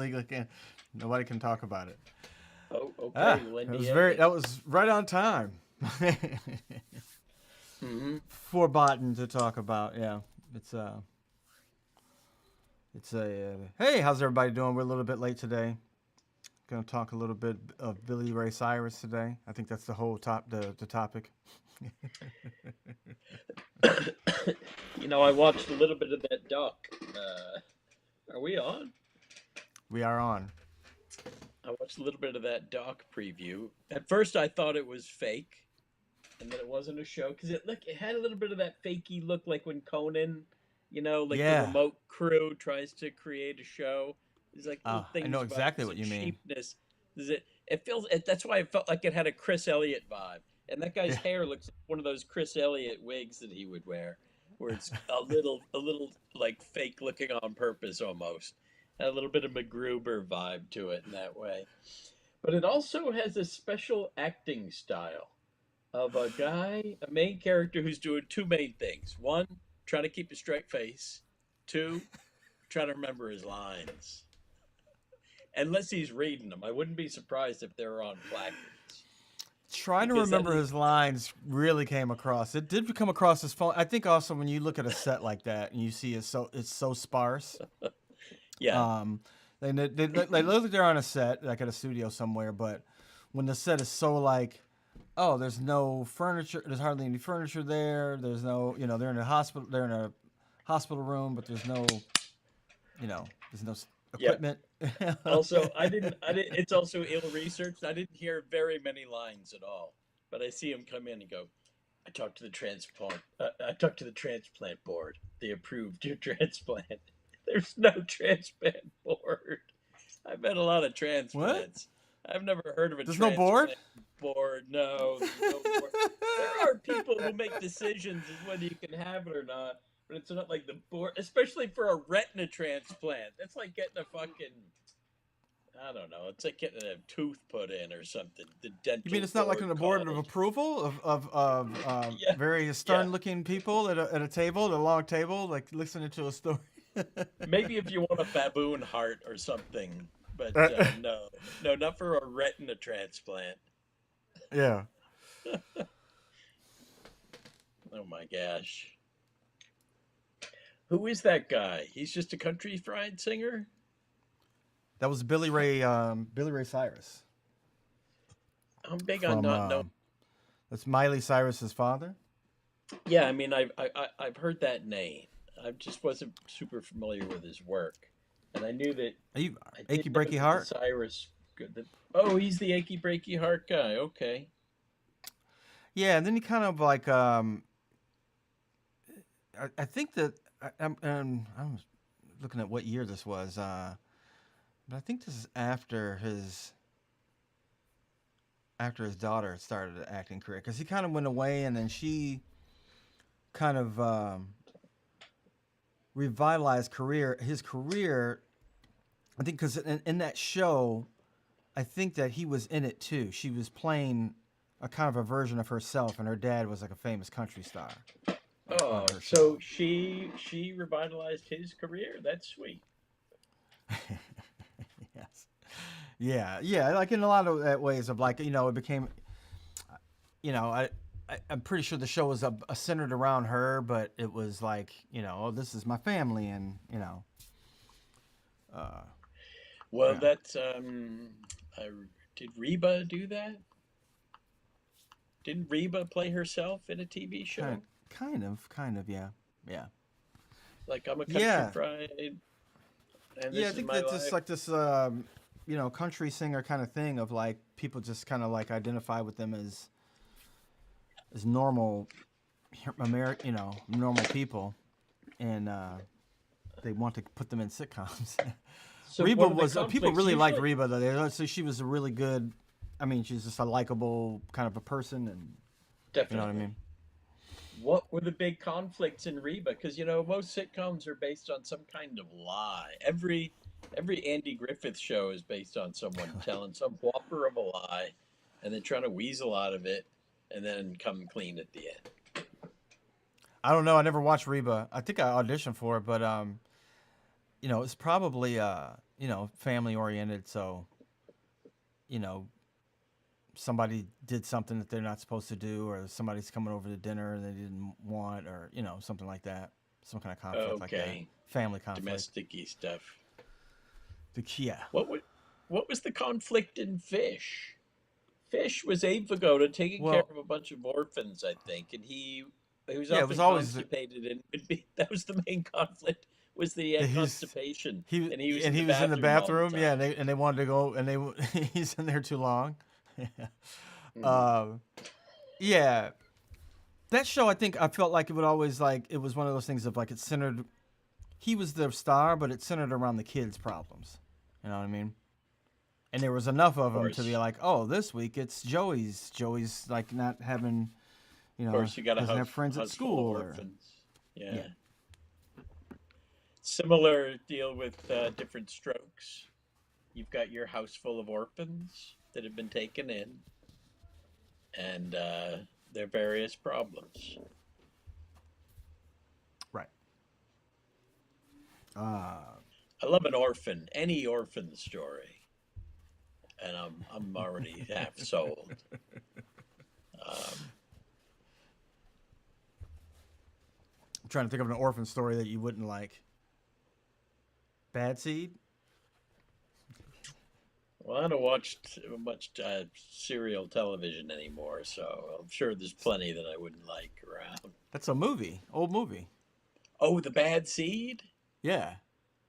legally can't. Nobody can talk about it. Oh, okay, Ah, Wendy. that was right on time. Mm-hmm. For Botten to talk about. Yeah, it's hey, how's everybody doing? We're a little bit late today. Going to talk a little bit of Billy Ray Cyrus today. I think that's the whole the topic. I watched a little bit of that doc. Are we on? We are on. I watched a little bit of that doc preview. At first, I thought it was fake, and that it wasn't a show because it had a little bit of that fakey look, like when Conan, like the Yeah. remote crew tries to create a show. There's like little I know things about exactly what some you mean. cheapness. That's why it felt like it had a Chris Elliott vibe, and that guy's Yeah. hair looks like one of those Chris Elliott wigs that he would wear, where it's a little like fake looking on purpose almost. Had a little bit of MacGruber vibe to it in that way. But it also has a special acting style of a guy, a main character who's doing two main things. One, trying to keep a straight face. Two, trying to remember his lines. Unless he's reading them. I wouldn't be surprised if they're on placards. Trying to Because remember his lines really came across. It did come across as fun. I think also when you look at a set like that and you see it's so sparse. yeah. Um, they look like they're on a set, like at a studio somewhere, but when the set is so like, oh, there's no furniture, there's hardly any furniture there. There's no, they're in a hospital room, but there's no Yeah. equipment. Also, I didn't, it's also ill researched. I didn't hear very many lines at all, but I see him come in and go, I talked to the transplant board. They approved your transplant. There's no transplant board. I've had a lot of What? transplants. I've never heard of a There's no board? transplant board. No, there's no board. There are people who make decisions as whether you can have it or not, but it's not like the board, especially for a retina transplant. That's like getting a fucking, I don't know. It's like getting a tooth put in or something. The You mean dental it's not like board an board of called. approval of Yeah, very yeah. stern-looking people at a table, at a long table, like listening to a story? Maybe if you want a baboon heart or something, but no, no, not for a retina transplant. Yeah. Oh my gosh. Who is that guy? He's just a country fried singer? That was Billy Ray Cyrus I'm big on from not knowing. that's Miley Cyrus's father. Yeah, I mean, I've heard that name. I just wasn't super familiar with his work, and I knew that Are you I achy did know breaky that the heart? Cyrus. Oh, he's the achy breaky heart guy. Okay. Yeah, and then he kind of like I think that I'm looking at what year this was, but I think this is after his daughter started an acting career because he kind of went away and then she kind of revitalized his career. I think because in that show, I think that he was in it too. She was playing a kind of a version of herself, and her dad was like a famous country star on Oh, her so show. she revitalized his career. That's sweet. Yes. Yeah, like in a lot of ways of like it became, I'm pretty sure the show was centered around her, but it was like oh, this is my family, and uh, Well, yeah, that's I, did Reba do that? Didn't Reba play herself in a TV kind show? yeah, yeah, Like I'm a country yeah, fried, and yeah. I this is think my that's just life. like this, country singer kind of thing of like people just kind of like identify with them as normal, normal people, and they want to put them in sitcoms. So Reba one of the was people conflicts really liked usually, Reba though. So she was a really good. I mean, she's just a likable kind of a person, and you know what I definitely. mean. What were the big conflicts in Reba? Because most sitcoms are based on some kind of lie. Every Andy Griffith show is based on someone telling some whopper of a lie, and then trying to weasel out of it, and then come clean at the end. I don't know. I never watched Reba. I think I auditioned for it, but it's probably family oriented. So, you know, somebody did something that they're not supposed to do, or somebody's coming over to dinner and they didn't want, or something like that. Some kind of conflict like that. Okay, Family conflict. domestic-y stuff. Yeah. What was the conflict in Fish? Fish was Abe Vigoda taking care Well, of a bunch of orphans, I think, and he was yeah, it was often always constipated, and that was the main conflict, was that he that had constipation, he and he was and in the he was in the bathroom all the bathroom. Yeah, time. and they wanted to go, and he's in there too long. Mhm. um, yeah, that show, I think I felt like it would always, like, it was one of those things of like, it centered. He was the star, but it centered around the kids' problems. You know what I mean? And there was enough Of of them to be course, like, oh, this week it's Joey's. Joey's like not having, of course, you got a doesn't have friends at house full of school, or orphans. yeah, Yeah, similar deal with different strokes. You've got your house full of orphans that have been taken in, and their various problems. right. Uh, I love an orphan, any orphan story, and I'm already half sold. Um, I'm trying to think of an orphan story that you wouldn't like. Bad Seed. well, I don't watch much serial television anymore, so I'm sure there's plenty that I wouldn't like around. That's a movie, old movie. Oh, The Bad Seed? Yeah.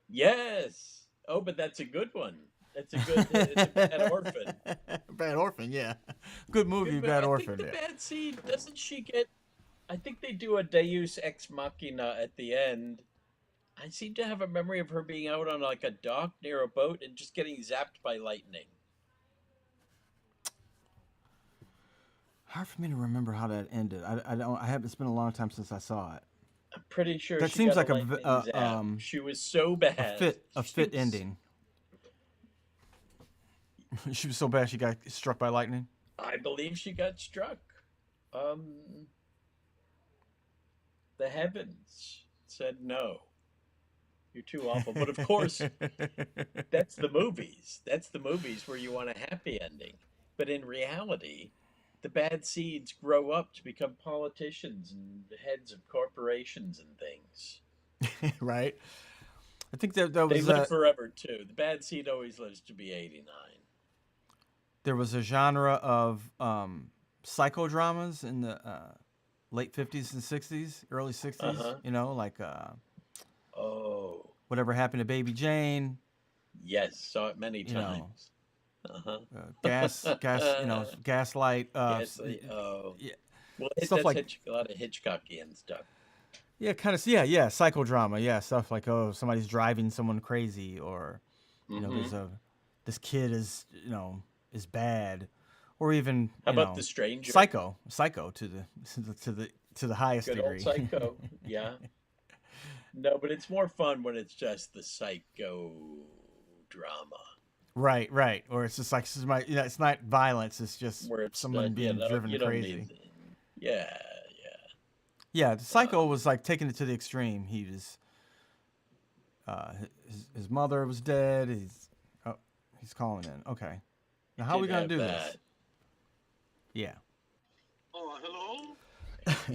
Yes. Oh, but that's a good one. That's a good. It's a bad orphan. Bad Orphan, yeah. Good movie, Good. Bad I think Orphan. the Yeah. Bad Seed, doesn't she get? I think they do a Deus Ex Machina at the end. I seem to have a memory of her being out on like a dock near a boat and just getting zapped by lightning. Hard for me to remember how that ended. I don't. I have. It's been a long time since I saw it. I'm pretty sure That she seems got a like lightning zap. She was so bad. a She fit was. ending. She was so bad she got struck by lightning. I believe she got struck. Um, the heavens said no. You're too awful. But of course, that's the movies. That's the movies where you want a happy ending. But in reality, the bad seeds grow up to become politicians and heads of corporations and things. Right. I think that They was live forever too. The bad seed always lives to be 89. there was a genre of psychodramas in the late 50s and 60s, early Uh 60s. huh. Like Oh, Whatever Happened to Baby Jane. yes. Saw it many You know, times. Uh gas. huh. Gaslight. Yes. Oh, Yeah, well, stuff that's like, A lot of Hitchcockian stuff. yeah, kind of, yeah, psychodrama, yeah, stuff like, oh, somebody's driving someone crazy, or Mm-hmm. there's this kid is bad, or even How about The Stranger? psycho to the to the highest Good old degree. Psycho. Yeah. No, but it's more fun when it's just the psycho drama, Right, or it's just like somebody, it's not violence, it's just where it's someone you being know driven you don't need. crazy. Yeah, Yeah, the yeah. psycho was like taking it to the extreme. His mother was dead. Oh, he's calling in. Okay, now how are we Did gonna have do this? that. Yeah. Oh, hello?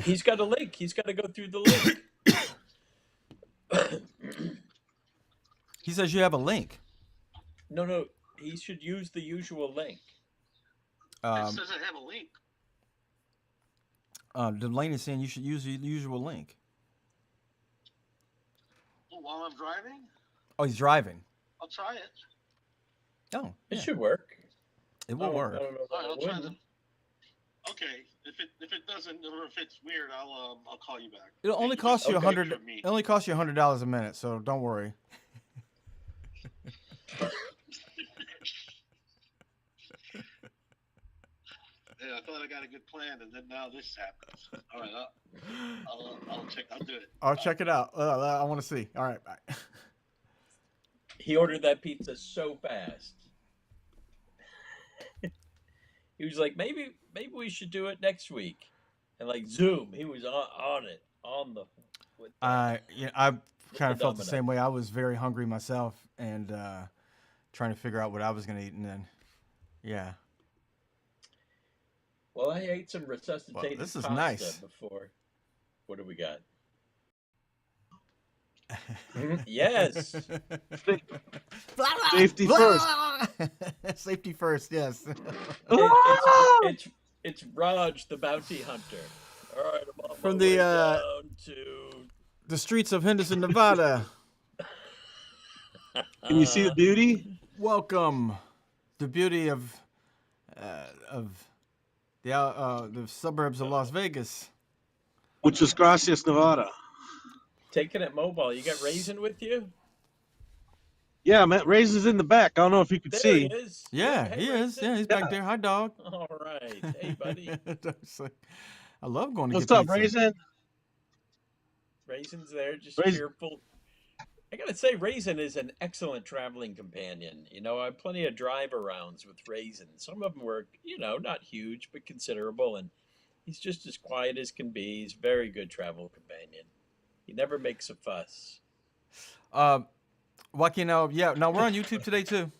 He's got a link. He's got to go through the link. He says you have a link. No, no. He should use the usual link. It Um, doesn't have a link. Delaney's saying you should use the usual link. Well, while I'm driving, Oh, he's driving. I'll try it. Oh, It yeah, should work. it I will don't, I work. don't know All why right, it I'll try the. wouldn't. Okay, if it doesn't or if it's weird, I'll call you back. It'll Okay, only you just cost you a Okay. take hundred. care It of me. only costs you $100 a minute, so don't worry. Yeah, I thought I got a good plan, and then now this happens. All right, I'll check. I'll do it. I'll Bye. check it out. I want to see. All right, bye. He ordered that pizza so fast. He was like, maybe we should do it next week. And like Zoom, he was on it, on the with that. I kind of felt the Domino. same way. I was very hungry myself and trying to figure out what I was going to eat. And then, yeah. Well, I ate some Well, resuscitated this is pasta nice. before. What do we got? Yes. Safety first. Safety first, yes. It's Raj the bounty hunter. All right, I'm on From my way the down to. the streets of Henderson, Nevada. Can you see the beauty? Welcome, the beauty of the suburbs of Las Vegas. Which is Gracias, Nevada. Taking it mobile. You got Raisin with you? Yeah, Matt Raisin's in the back. I don't know if you could There see. he is. Yeah, hey, he is. Raisin. Yeah, he's back there. Hi, dog. All right. Hey, buddy. I love going to What's get up, pizza. Raisin? Raisin's there, just Raisin. cheerful. I gotta say, Raisin is an excellent traveling companion. You know, I have plenty of drive-arounds with Raisin. Some of them were, not huge, but considerable, and he's just as quiet as can be. He's a very good travel companion. He never makes a fuss. Joaquin, yeah. Now we're on YouTube today too.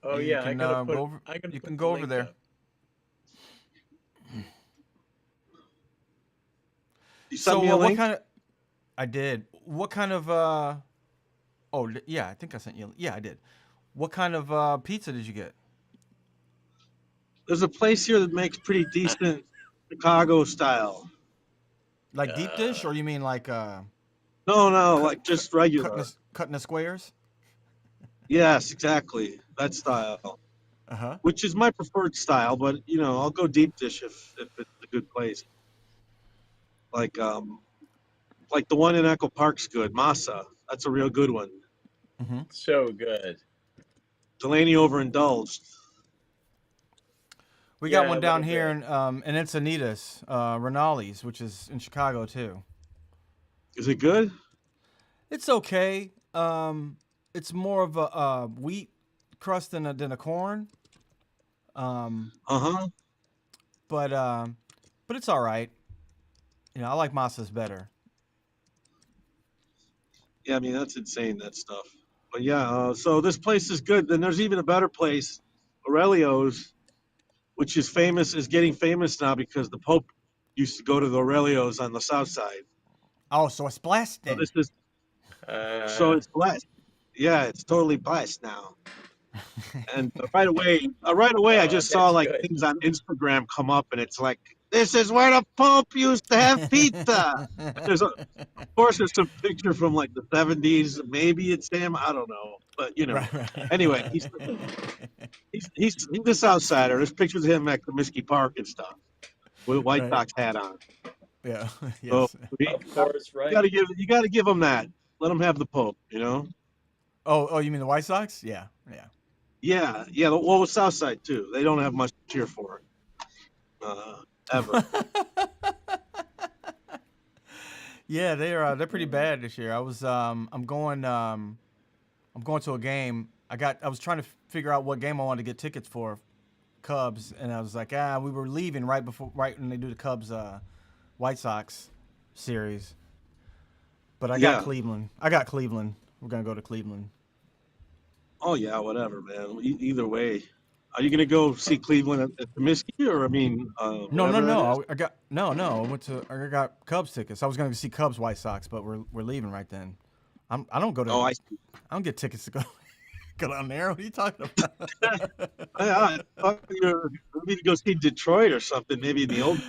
Oh You yeah, can, I gotta put. go over- I gotta you put can the go over link there. up. You So, sent me a what link? kind of? I did. What kind of? Yeah, I think I sent you. Yeah, I did. What kind of pizza did you get? There's a place here that makes pretty decent Chicago style. Like deep dish, or you mean like No, cut, like just regular. cutting the squares? Yes, exactly. That style. Uh-huh. Which is my preferred style, but I'll go deep dish if it's a good place. Like the one in Echo Park's good. Masa. That's a real good one. Mm-hmm. So good. Delaney overindulged. We got Yeah, one a down little here bit. in Encinitas, Rinaldi's, which is in Chicago too. Is it good? It's okay. It's more of a wheat crust than a corn. Uh-huh. But it's all right. I like Masa's better. Yeah, I mean, that's insane, that stuff. But yeah, so this place is good. Then there's even a better place, Aurelio's, which is getting famous now because the Pope used to go to the Aurelio's on the south side. Oh, so it's blessed So then. so it's blessed. Yeah, it's totally blessed now. And right away, I just saw That's like good. things on Instagram come up, and it's like, this is where the Pope used to have pizza. Of course, there's some picture from like the 70s. Maybe it's him. I don't know. But Right. anyway, he's this outsider. There's pictures of him at Comiskey Park and stuff with a White Right. Sox hat on. Yeah. So Yes. Of course, right? you gotta give him that. Let him have the Pope. Oh, you mean the White Sox? Yeah. Yeah. Well, with Southside too. They don't have much to cheer for. Ever. Yeah, they're pretty bad this year. I'm going to a game. I was trying to figure out what game I wanted to get tickets for, Cubs, and I was like, we were leaving right when they do the Cubs White Sox series. But I got Cleveland. We're gonna go to Cleveland. Oh yeah, whatever, man. Either way, are you gonna go see Cleveland at Comiskey, or No. whatever that is? I got I got Cubs tickets. I was going to see Cubs White Sox, but we're leaving right then. I don't go to. Oh, I see. I don't get tickets to go down there. What are you talking about? I thought you need to go see Detroit or something. Maybe in the old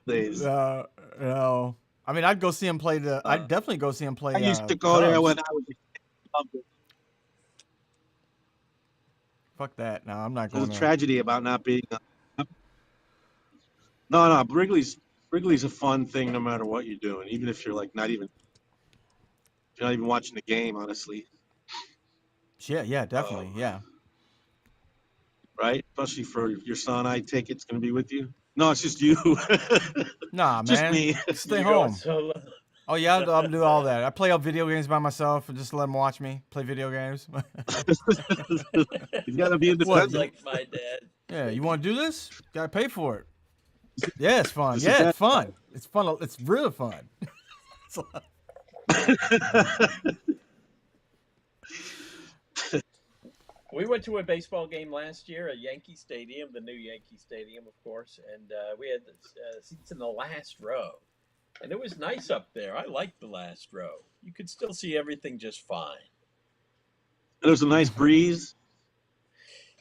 days. No. I mean, I'd go see him play I'd definitely go see him play. I used to go there Cubs. when I was a kid. Fuck that. No, I'm not going There's a there. tragedy about not being. No. Wrigley's a fun thing, no matter what you're doing, even if you're like you're not even watching the game, honestly. Yeah, definitely. Yeah. Right? Especially for your son, I take it's going to be with you. No, it's just you. Nah, Just man. me. Stay You're going home. solo. Oh yeah, I'll do all that. I play up video games by myself and just let them watch me play video games. You got to be Sounds independent. like my dad. Yeah, you want to do this? Gotta pay for it. Yeah, it's fun. This is Yeah, that- it's fun. It's fun. It's real fun. We went to a baseball game last year at Yankee Stadium, the new Yankee Stadium, of course, and we had seats in the last row. And it was nice up there. I liked the last row. You could still see everything just fine. There's a nice breeze.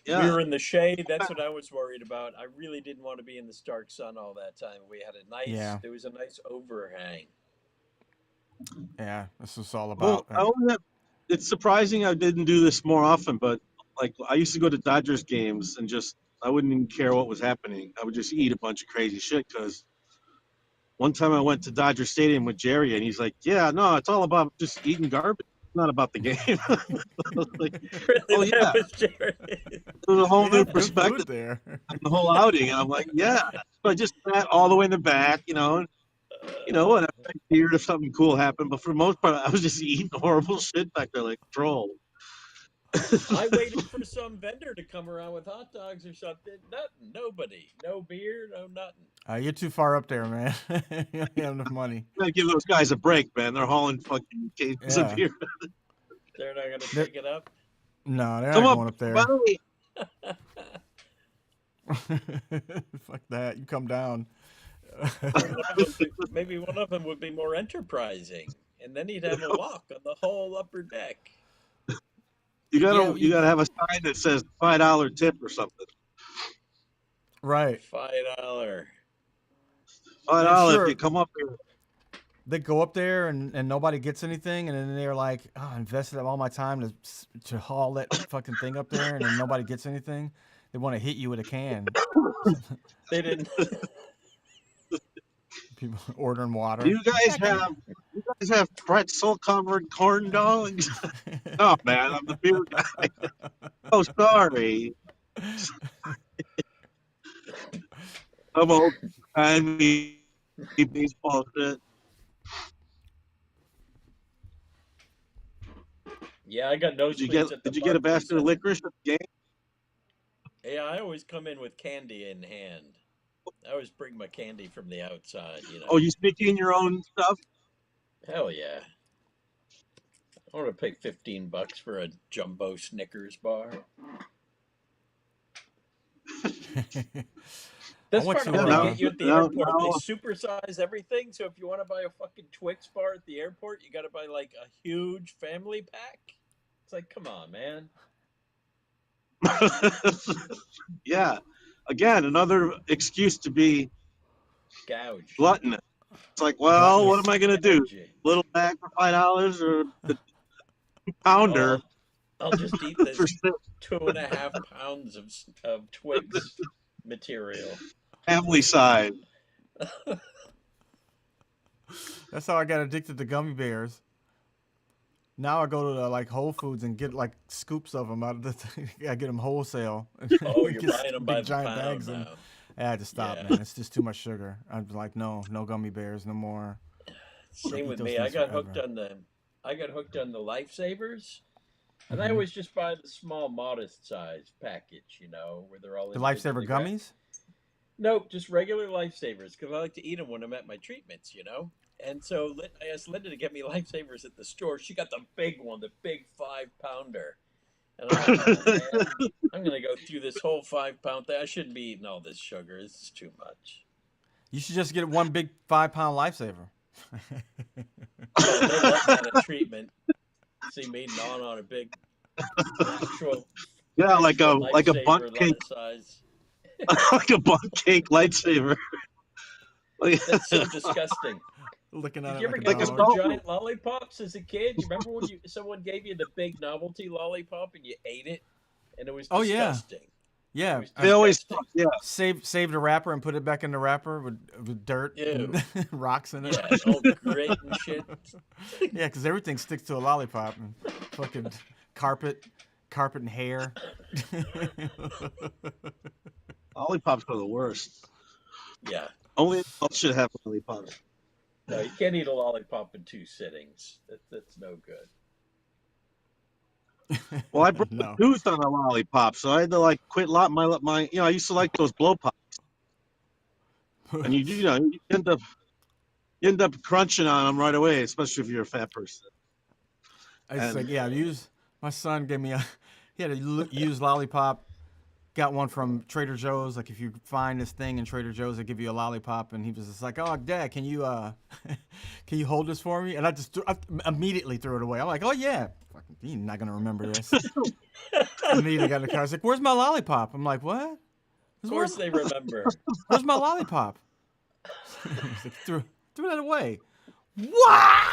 We Yeah. were in the shade. That's what I was worried about. I really didn't want to be in the stark sun all that time. We had a nice, Yeah. there was a nice overhang. Yeah, this is all Well, about. it's surprising I didn't do this more often, but like I used to go to Dodgers games and just I wouldn't even care what was happening. I would just eat a bunch of crazy shit because one time I went to Dodger Stadium with Jerry and he's like, "Yeah, no, it's all about just eating garbage. It's not about the game." I was like, Really, "Oh that yeah, was Jerry. there's a whole They new have good perspective food there. on the whole outing." And I'm like, "Yeah." So I just sat all the way in the back, what I feared if something cool happened, but for the most part, I was just eating horrible shit back there like a troll. I waited for some vendor to come around with hot dogs or something. Nothing. Nobody. No beer. No nothing. You're too far up there, man. You don't have enough money. Gotta give those guys a break, man. They're hauling fucking cases of Yeah. beer. They're not going to They're- take it up. No, they're Come not up, going up there. buddy. Fuck that. You come down. Maybe one of them would be more enterprising, and then he'd have a walk on the whole upper deck. You gotta Yeah, you gotta have a sign that says $5 tip or something. Right. $5. $5 sure. if you come up here. They go up there and nobody gets anything, and then they're like, "Oh, I invested all my time to haul that fucking thing up there, and then nobody gets anything." They want to hit you with a can. They didn't. People ordering water. You guys have pretzel covered corn dogs? No, man, I'm the beer guy. Oh, sorry. I'm old timey baseball shit. Yeah, I got nosebleeds. Did you get a basket of licorice at the game? Yeah, I always come in with candy in hand. I always bring my candy from the outside, Oh, you speak in your own stuff? Hell yeah. I want to pay $15 for a jumbo Snickers bar. That's went part of to, what they get you at the airport. no. They supersize everything. So if you want to buy a fucking Twix bar at the airport, you got to buy like a huge family pack. It's like, come on, man. Yeah. Again, another excuse to be Gouge. gluttonous. It's like, well, Gluttonous. what am I going to do? Little bag for $5 or the pounder I'll just eat this for 6? 2.5 pounds of Twix material. Family size. That's how I got addicted to gummy bears. Now I go to like Whole Foods and get like scoops of them out of the thing. I get them wholesale. Oh, you're Get buying them big by the giant pound bags now. and I had to stop, Yeah. man. It's just too much sugar. I'm like, no gummy bears, no more. Same Eat with those me. I things got forever. hooked on the Lifesavers, and I Mhm. always just buy the small, modest size package. Where they're all The Lifesaver individually wrapped. gummies? Nope, just regular Lifesavers because I like to eat them when I'm at my treatments. And so I asked Linda to get me Lifesavers at the store. She got the big one, the big 5-pounder. And I'm like, oh, man, I'm gonna go through this whole 5-pound thing. I shouldn't be eating all this sugar. This is too much. You should just get one big 5-pound Lifesaver. Oh, they love that at treatment. See me gnawing on a big actual Yeah, like a Lifesaver bunt cake, size. like a bunt cake lightsaber. That's so disgusting. Looking at Did it you ever like a get Like a those dog. salt- giant lollipops as a kid? You remember when someone gave you the big novelty lollipop and you ate it, and it was Oh, yeah. disgusting. Yeah, They always, Disgusting. yeah. saved a wrapper and put it back in the wrapper with dirt and rocks in it. Yeah, all great and shit. Yeah, because everything sticks to a lollipop and fucking carpet and hair. Lollipops are the worst. Yeah. Only adults should have lollipops. No, you can't eat a lollipop in 2 sittings. That's no good. Well, I broke No. a tooth on a lollipop, so I had to like quit my. I used to like those blow pops, and you end up you end up crunching on them right away, especially if you're a fat person. It's And like, yeah, my son gave me he had a used lollipop. Got one from Trader Joe's. Like if you find this thing in Trader Joe's, they give you a lollipop, and he was just like, "Oh, Dad, can you can you hold this for me?" And I immediately threw it away. I'm like, "Oh yeah, fucking, he's not gonna remember this." Immediately got in the car. I was like, "Where's my lollipop?" I'm like, "What? Of course they remember. Where's my lollipop?" Like, threw that away. What?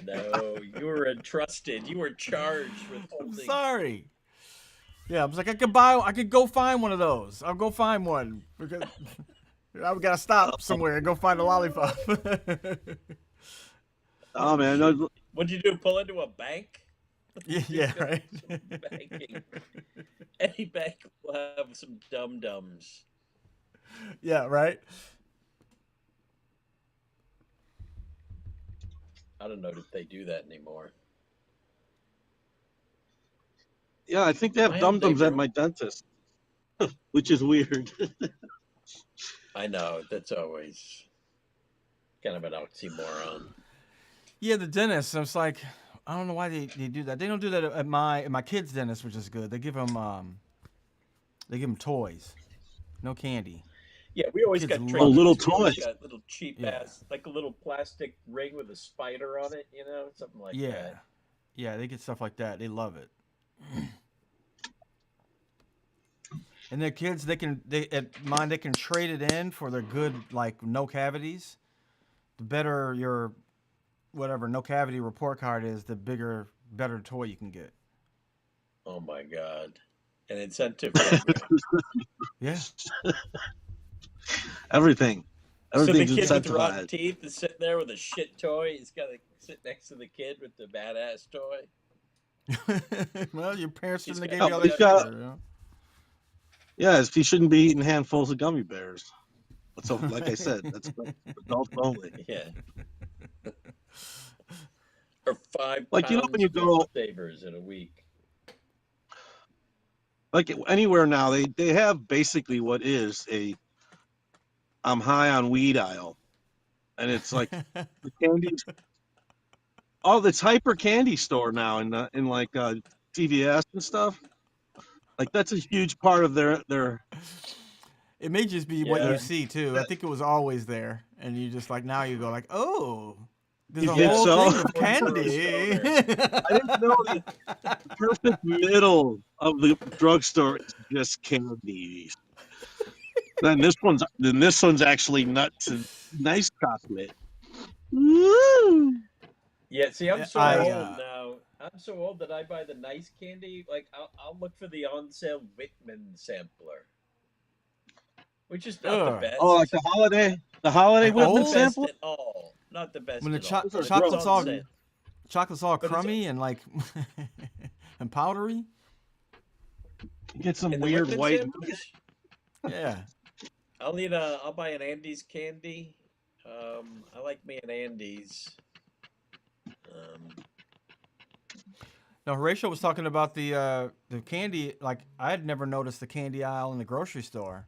No, you were entrusted. You were charged with I'm holding. sorry. Yeah, I was like, I could go find one of those. I'll go find one because I've got to stop somewhere and go find a lollipop. oh man, no, What'd you do? Pull into a bank? yeah, right. Banking. Any bank will have some dum-dums. Yeah, right. I don't know if they do that anymore. yeah, I think they have I have dum dums at neighbor- my dentist, which is weird. I know, that's always kind of an oxymoron. Yeah, the dentist. I was like, I don't know why they do that. They don't do that at my kid's dentist, which is good. They give them toys, no candy. Yeah, we always Kids got love trinkets. it. Little We always toys. got little cheap Yeah. ass, like a little plastic ring with a spider on it, something like Yeah, that. yeah, they get stuff like that. They love it. And their kids, at mine, they can trade it in for their good, like no cavities. The better your whatever no cavity report card is, the better toy you can get. Oh my God. An incentive program. Yeah. Everything, So the everything's kid with the rotten incentivized. teeth is sitting there with a shit toy. He's got to sit next to the kid with the badass toy. Well, your parents He's shouldn't have got- gave you all he's that got- sugar, you know? Yeah, he shouldn't be eating handfuls of gummy bears. So, like I said, that's adults only. Yeah. Or 5 Like, you know, pounds when you of go- savers in a week. Like anywhere now, they have basically what is a I'm high on weed aisle, and it's like the candies. Oh, it's hyper candy store now in like CVS and stuff. Like that's a huge part of their. It may just be what Yeah. you see too. I think it was always there, and you just like now you go like, oh, there's You a think whole so? thing of candy. I didn't know the perfect middle of the drugstore is just candies. Then this one's actually nuts and nice chocolate. Woo! Yeah, see, I'm so I, old now. I'm so old that I buy the nice candy. Like, I'll look for the on sale Whitman sampler, which is not the Ugh. best. Oh, like the holiday Like Whitman old? Not the best sampler. at all. Not the best When the at all. Those are chocolate's gross. all sale. chocolate's all But it's- crummy and like and powdery. You get some And the weird Whitman white. samplers, Yeah. I'll buy an Andes candy. I like me an Andes. No, Horatio was talking about the candy. Like I had never noticed the candy aisle in the grocery store,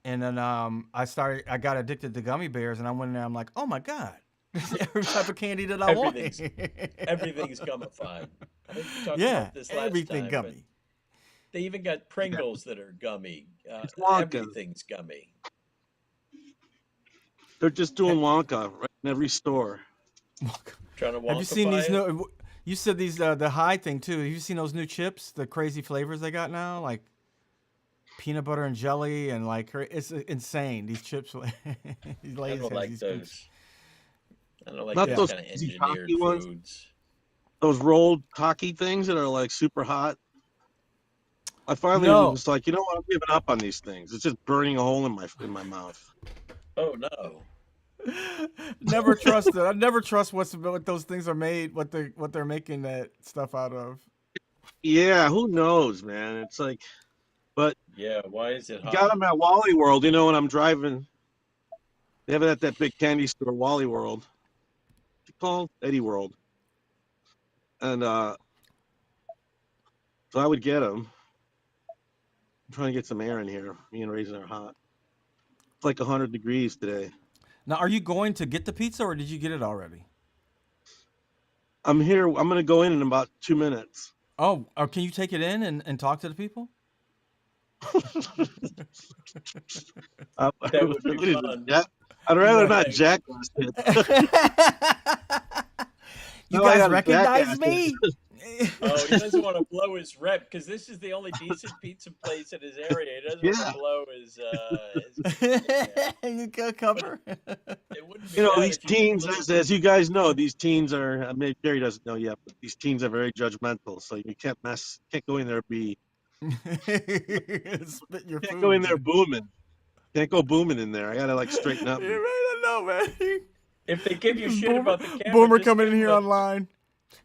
and then I got addicted to gummy bears, and I went in there. I'm like, oh my god, every type of candy that I want. Everything's gummified. I think we talked Yeah, about this last everything time, gummy. but they even got Pringles that are gummy. It's Wonka. Everything's gummy. They're just doing Wonka right in every store. Trying to Have you seen these? Wonka-fy it? No, you said these the high thing too. Have you seen those new chips? The crazy flavors they got now, like peanut butter and jelly, and like it's insane. These chips, these I ladies don't have like these those. I don't like Not those those kind of easy engineered cocky ones? foods. Those rolled hockey things that are like super hot. I finally No. was like, you know what? I'm giving up on these things. It's just burning a hole in my mouth. Oh no! Never trust it. I never trust what those things are made. What they're making that stuff out of. Yeah, who knows, man? It's like, but Yeah, why is it you hot? got them at Wally World. You know, when I'm driving, they have it at that big candy store, Wally World. What's it called? Eddie World. And so I would get them. I'm trying to get some air in here. Me and Raisin are hot. It's like 100 degrees today. Now, are you going to get the pizza or did you get it already? I'm here. I'm gonna go in about 2 minutes. Oh, can you take it in and talk to the people? I'd That would be rather fun. jack- I'd rather not Yeah. jackass it. You No, I guys got a recognize jackass me? Oh, he doesn't want to blow his rep because this is the only decent pizza place in his area. He doesn't want Yeah. to blow his yeah. You got cover. It wouldn't be You know, bad these if you could teens, blow. as you guys know, these teens are. Maybe Jerry doesn't know yet, but these teens are very judgmental. So you can't go in there Spit your can't go in food. there booming. Can't go booming in there. I gotta like straighten up. You right, I know, man. If they give you shit Boomer, about the camera, Boomer just coming give in here them online.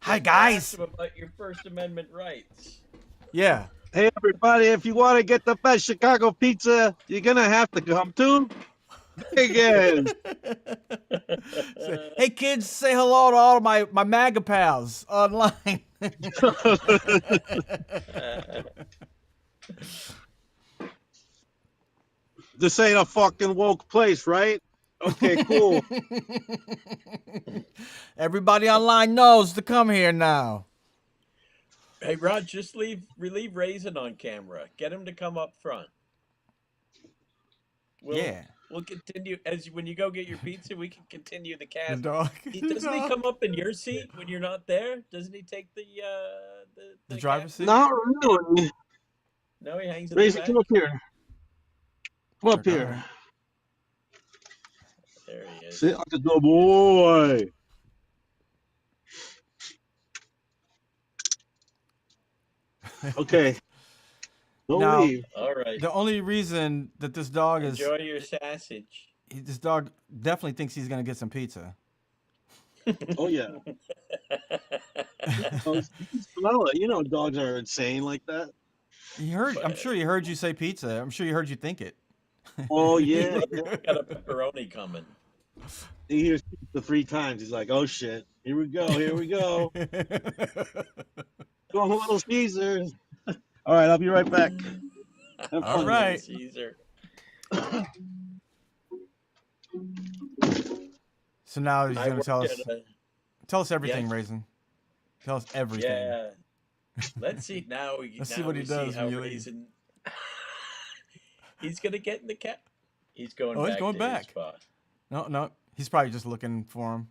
Hi ask guys. them about your First Amendment rights. Yeah. Hey everybody, if you want to get the best Chicago pizza, you're gonna have to come to Vegas. Hey kids, say hello to all of my MAGA pals online. This ain't a fucking woke place, right? Okay, cool. Everybody online knows to come here now. Hey, Rod, just relieve Raisin on camera. Get him to come up front. We'll continue when you go get your pizza. We can continue the The cast. dog. Doesn't he come up in your seat when you're not there? Doesn't he take the driver's seat? Not really. No, he hangs in Raise the it. back. Come up here. Come up Go here. ahead. There he is. Sit like a good boy. Okay. Don't Now- leave. All right. The only reason that this dog is Enjoy your sausage. this dog definitely thinks he's gonna get some pizza. Oh yeah. Oh, you can smell it. You know dogs are insane like that. I'm sure he heard you say pizza. I'm sure he heard you think it. Oh yeah. Got a pepperoni coming. He hears the 3 times. He's like, "Oh shit, here we go, here we go." Go Little Caesars. All right, I'll be right back. Have All fun. right. Caesar. So now he's I gonna worked tell us everything, Yes. Raisin. Tell us everything. Yeah. Let's see now. Let's see what he does How when you leave. Raisin. He's gonna get in the cat. He's going. Oh, back he's going to back. His spot. No, he's probably just looking for him.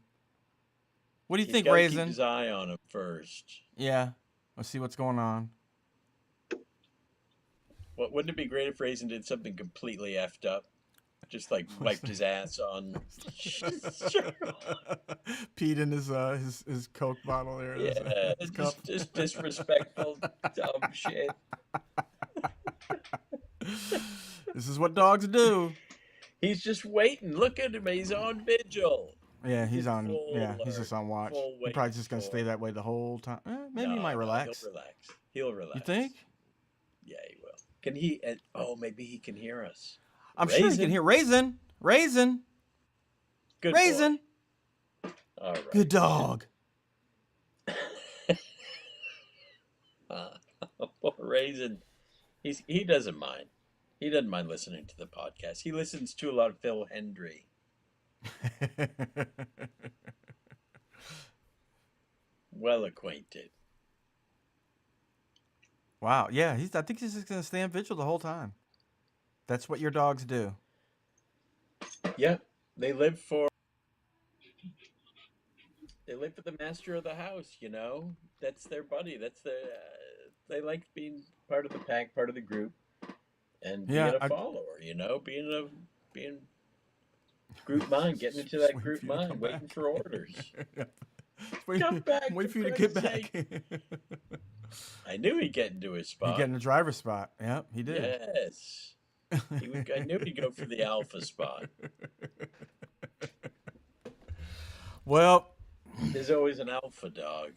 What do you He's think, gotta Raisin? Keep his eye on him first. Yeah, let's see what's going on. Wouldn't it be great if Raisin did something completely effed up? Just like wiped his ass on. Peed in his Coke bottle there. Yeah, His cup. just disrespectful, dumb shit. This is what dogs do. He's just waiting. Look at him. He's on vigil. Yeah, he's on. Full Yeah, he's alert, just on watch. full He's probably just gonna wait stay that way the whole time. Maybe he No, might no, relax. He'll relax. He'll relax. You think? Yeah, he will. Can he? Oh, maybe he can hear us. I'm sure he Raisin? can hear Raisin. Good Raisin. boy. All right. Good dog. Poor Raisin. He doesn't mind. He doesn't mind listening to the podcast. He listens to a lot of Phil Hendry. Well acquainted. Wow. Yeah, I think he's just gonna stay on vigil the whole time. That's what your dogs do. Yeah, they live for the master of the house. You know, that's their buddy. That's their. They like being part of the pack, part of the group, and being a follower. You know, being group mind, getting into that Just group waiting for you to mind, come waiting back. for orders. Come back, Wait for for you to get Christ's back. I knew he'd get into his He spot. get in the driver's spot. Yep, he did. Yes. I knew he'd go for the alpha spot. Well, There's always an alpha dog.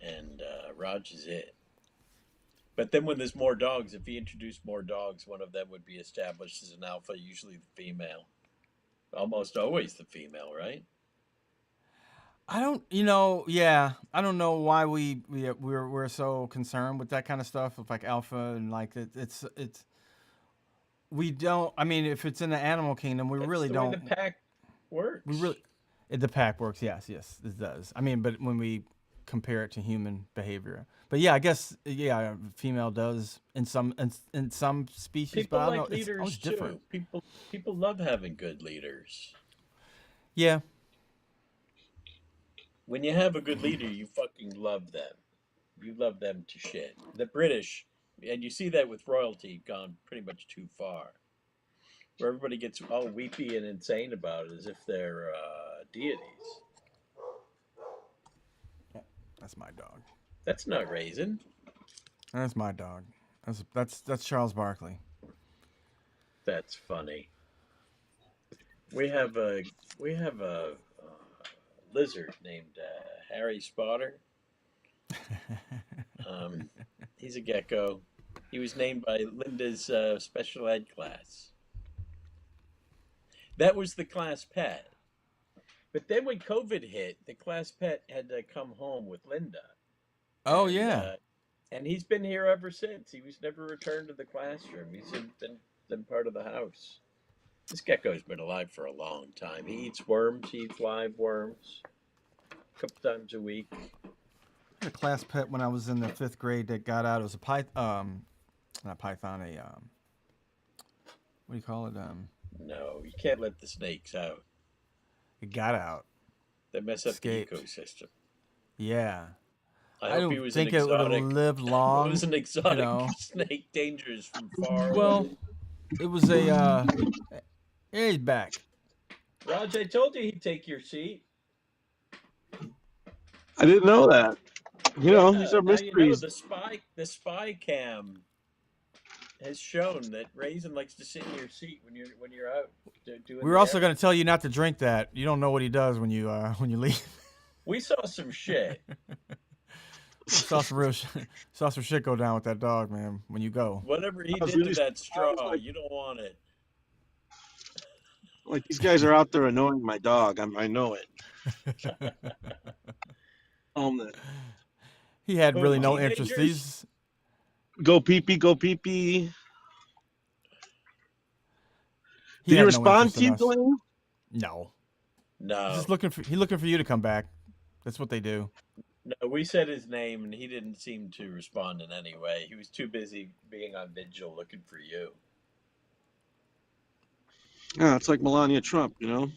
And Raj is it. But then when there's more dogs, if he introduced more dogs, one of them would be established as an alpha, usually the female. Almost always the female, right? I don't, I don't know why we're so concerned with that kind of stuff, with like alpha and like it's we don't. I mean, if it's in the animal kingdom, we That's really the don't. way the pack works. We really, the pack works. Yes, it does. I mean, but when we compare it to human behavior, but yeah, I guess female does in some species, People but I don't like know. It's leaders always too. different. People love having good leaders. Yeah, When you have a good leader, you fucking love them. You love them to shit. The British, and you see that with royalty, gone pretty much too far, where everybody gets all weepy and insane about it as if they're deities. that's my dog. That's not Raisin. That's my dog. That's Charles Barkley. That's funny. We have a lizard named Harry Spotter. He's a gecko. He was named by Linda's special ed class. That was the class pet. But then when COVID hit, the class pet had to come home with Linda. Oh And, yeah. And he's been here ever since. He was never returned to the classroom. He's been part of the house. This gecko's been alive for a long time. He eats worms. He eats live worms a couple times a week. I had a class pet when I was in the 5th grade that got out. It was a not python. What do you call it? No, you can't let the snakes out. It got out. They mess up Escaped. the ecosystem. Yeah. I I hope he don't was think an it would have exotic. lived It long. was an exotic know. snake, dangerous from far Well, away. it was a. Yeah, he's back. Raj, I told you he'd take your seat. I didn't know that. These are Now you know mysteries. the spy cam has shown that Raisin likes to sit in your seat when you're out doing. We were also going to tell you not to drink that. You don't know what he does when you leave. We saw some shit. saw some shit go down with that dog, man. When you go, Whatever he I was did to really that straw, surprised, you don't want it. Like these guys are out there annoying my dog. I know it. he had Who, really no interest. teenagers? These Go pee pee, go pee pee. he Did he had no respond interest to in you, us. Delaney? No, No, he's looking for you to come back. That's what they do. no. We said his name, and he didn't seem to respond in any way. He was too busy being on vigil looking for you. Yeah, it's like Melania Trump, you know.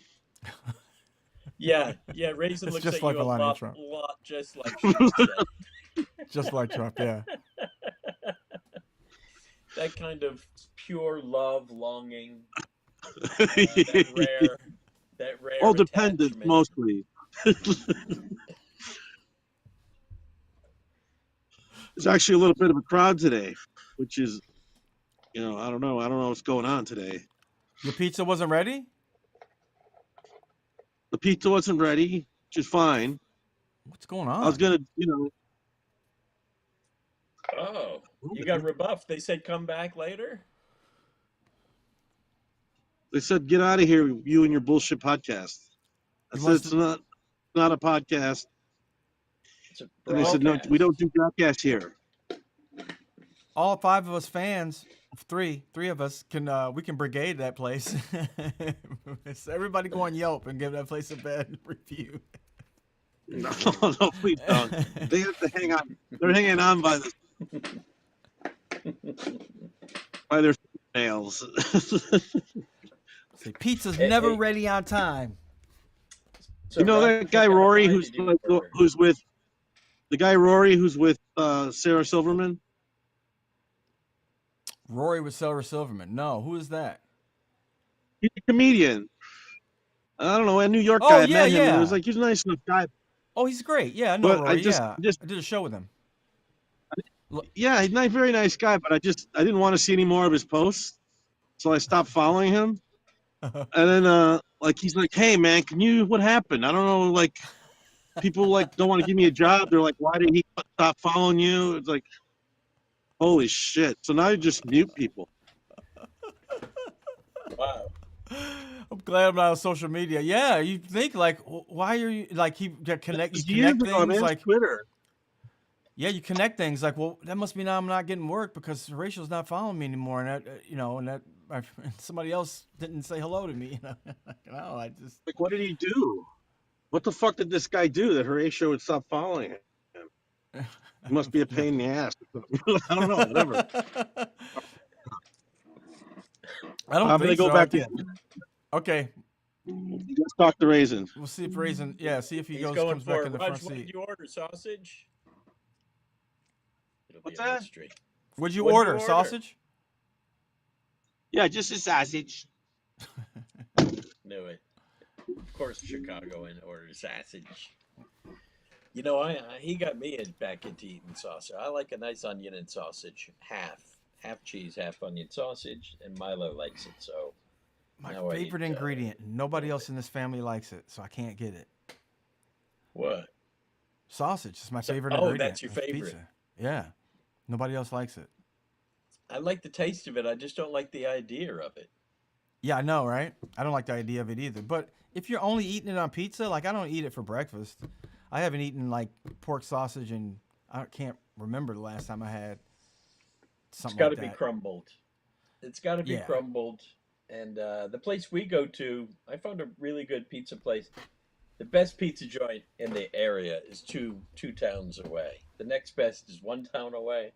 Yeah. Raisin It's looks just at like you a Melania lot, Trump. just like she said. Just like Trump, yeah. That kind of pure love, longing, that rare All dependent, attachment. mostly. There's actually a little bit of a crowd today, which is, I don't know what's going on today. Your pizza wasn't ready? The pizza wasn't ready, which is fine. What's going on? I was gonna, Oh, you got rebuffed. They said come back later. they said get out of here, you and your bullshit podcast. I He said wants it's to- not a podcast. It's a And they said no, broadcast. we don't do podcasts here. all 5 of us fans, three of us we can brigade that place. So everybody go on Yelp and give that place a bad review. No, please don't. They have to hang on. They're hanging on by their nails. Say pizza's Hey, never hey. ready on time. So That guy Raj, Rory, why who's did you order? with the guy Rory, who's with Sarah Silverman. Rory with Sarah Silverman. No, who is that? He's a comedian. I don't know, a New York Oh, guy. I yeah, met him. And yeah. it was like he's a nice enough guy. Oh, he's great. Yeah, I know But Rory. I just- I did a show with him. Yeah, he's a very nice guy. But I didn't want to see any more of his posts, so I stopped following him. And then he's like, hey man, what happened? I don't know, like people don't want to give me a job. They're like, why did he stop following you? It's like, holy shit. So now you just mute people. Wow. I'm glad I'm not on social media. Yeah, you think why are you you connect Years ago, things man, like Twitter. yeah, you connect things like, well, that must mean I'm not getting work because Horatio's not following me anymore, and that somebody else didn't say hello to me. No, I just Like, what did he do? What the fuck did this guy do that Horatio would stop following him? He must be a pain in the ass. I don't know. Whatever. I don't I'm gonna think go so. I back think in. okay. Let's talk to Raisin. We'll see if Raisin. Yeah, see if he He's goes going comes back for in the Raj. front What did seat. you order? Sausage. It'll What's be a that? mystery. Would you What'd you order order? sausage? Yeah, just a sausage. Knew it. Of course, Chicago and ordered sausage. You know, he got me back into eating sausage. I like a nice onion and sausage, half cheese, half onion sausage, and Milo likes it. So My now favorite I eat, ingredient. Nobody else in this family likes it, so I can't get it. what? Sausage is my favorite Oh, ingredient. that's your with favorite. Pizza. Yeah. Nobody else likes it. I like the taste of it. I just don't like the idea of it. Yeah, I know, right? I don't like the idea of it either. But if you're only eating it on pizza, like I don't eat it for breakfast. I haven't eaten like pork sausage and I can't remember the last time I had It's something got like to be that. crumbled. It's got to be Yeah. crumbled. And the place we go to, I found a really good pizza place. The best pizza joint in the area is two towns away. The next best is one town away.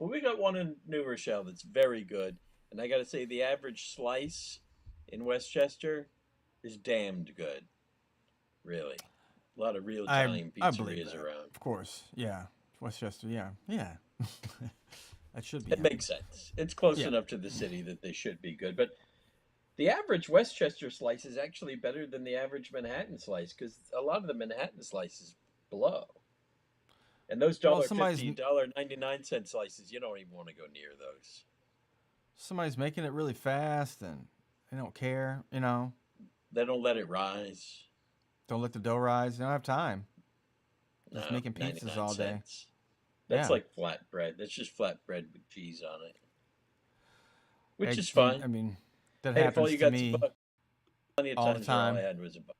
But we got one in New Rochelle that's very good. And I got to say, the average slice in Westchester is damned good. Really. A lot of real Italian I believe pizzerias that. around. Of course. Yeah. Westchester, yeah. Yeah. That should be. It makes sense. It's close Yeah. enough to the city that they should be good. But the average Westchester slice is actually better than the average Manhattan slice because a lot of the Manhattan slices blow. And those Well, $1.50, $1.99 slices, you don't even want to go near those. somebody's making it really fast and they don't care, They don't let it rise. Don't let the dough rise. They don't have time. Just No, making pizzas 99 all day. cents. That's Yeah. like flatbread. That's just flatbread with cheese on it, which is I fine. mean, that Hey, if all happens you to got me plenty of all the times where all I time. had was a buck.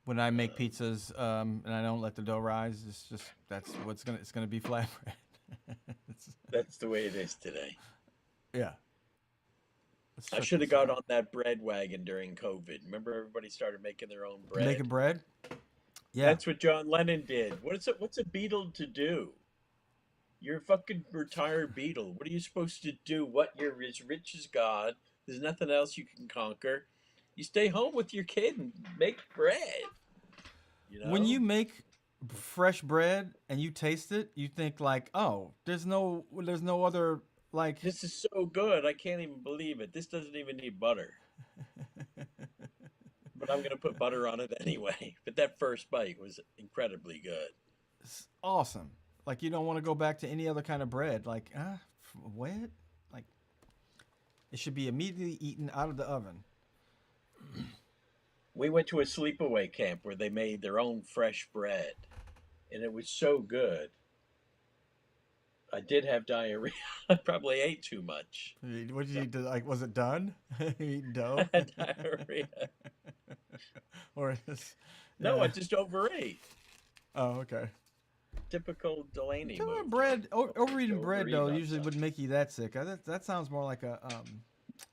When I make pizzas and I don't let the dough rise. It's just it's gonna be flatbread. That's the way it is today. Yeah. I should have got on that bread wagon during COVID. Remember, everybody started making their own bread. Making bread. Yeah. That's what John Lennon did. What's a Beatle to do? You're a fucking retired Beatle. What are you supposed to do? What? You're as rich as God. There's nothing else you can conquer. You stay home with your kid and make bread. When you make fresh bread and you taste it, you think like, oh, there's no other like. This is so good. I can't even believe it. This doesn't even need butter. But I'm going to put butter on it anyway. But that first bite was incredibly good. It's awesome. Like you don't want to go back to any other kind of bread. Like, what? Like, it should be immediately eaten out of the oven. We went to a sleepaway camp where they made their own fresh bread. And it was so good. I did have diarrhea. I probably ate too much. What did you eat? Like, was it done? Eating dough? I had diarrhea. Or just, No, I just overate. Oh, okay. Typical Delaney move. Bread, overeating bread though Overeat on usually wouldn't make you that sick. That sounds more like a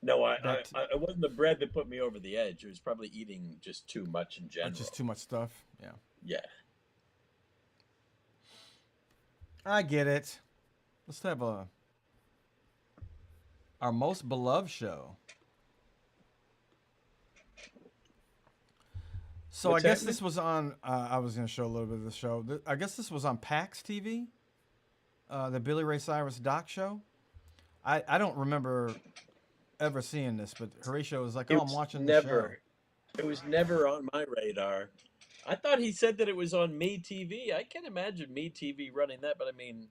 No, it wasn't the bread that put me over the edge. It was probably eating just too much in general. just too much stuff. Yeah. Yeah. I get it. Let's have our most beloved show. So What's I guess happening? this was on. I was going to show a little bit of the show. I guess this was on PAX TV, the Billy Ray Cyrus doc show. I don't remember ever seeing this, but Horatio was like, "Oh, I'm watching the show." It was never on my radar. I thought he said that it was on Me TV. I can't imagine Me TV running that, but I mean,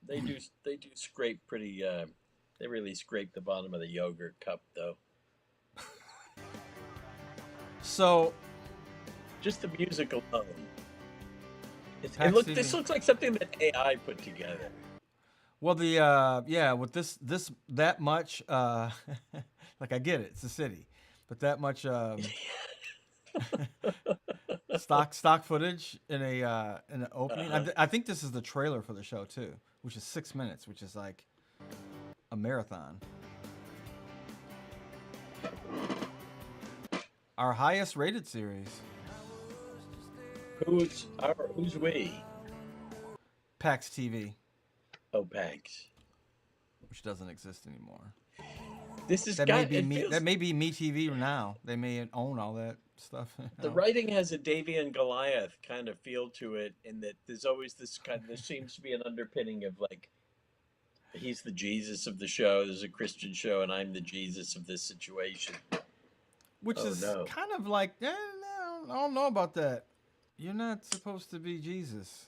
they do scrape pretty. They really scrape the bottom of the yogurt cup, though. So, just the music alone. PAX This TV. looks like something that AI put together. well, with this that much, like I get it, it's a city, but that much stock footage in an opening. I think this is the trailer for the show too, which is 6 minutes, which is like a marathon. Our highest rated series. Who's we? PAX TV, Oh, PAX. which doesn't exist anymore. This is That got. may be It me. feels, That may be Me TV now. They may own all that stuff. the writing has a Davy and Goliath kind of feel to it, in that there's always this kind. There seems to be an underpinning of like, he's the Jesus of the show. There's a Christian show, and I'm the Jesus of this situation. Which Oh, is no. kind of like, no, I don't know about that. You're not supposed to be Jesus.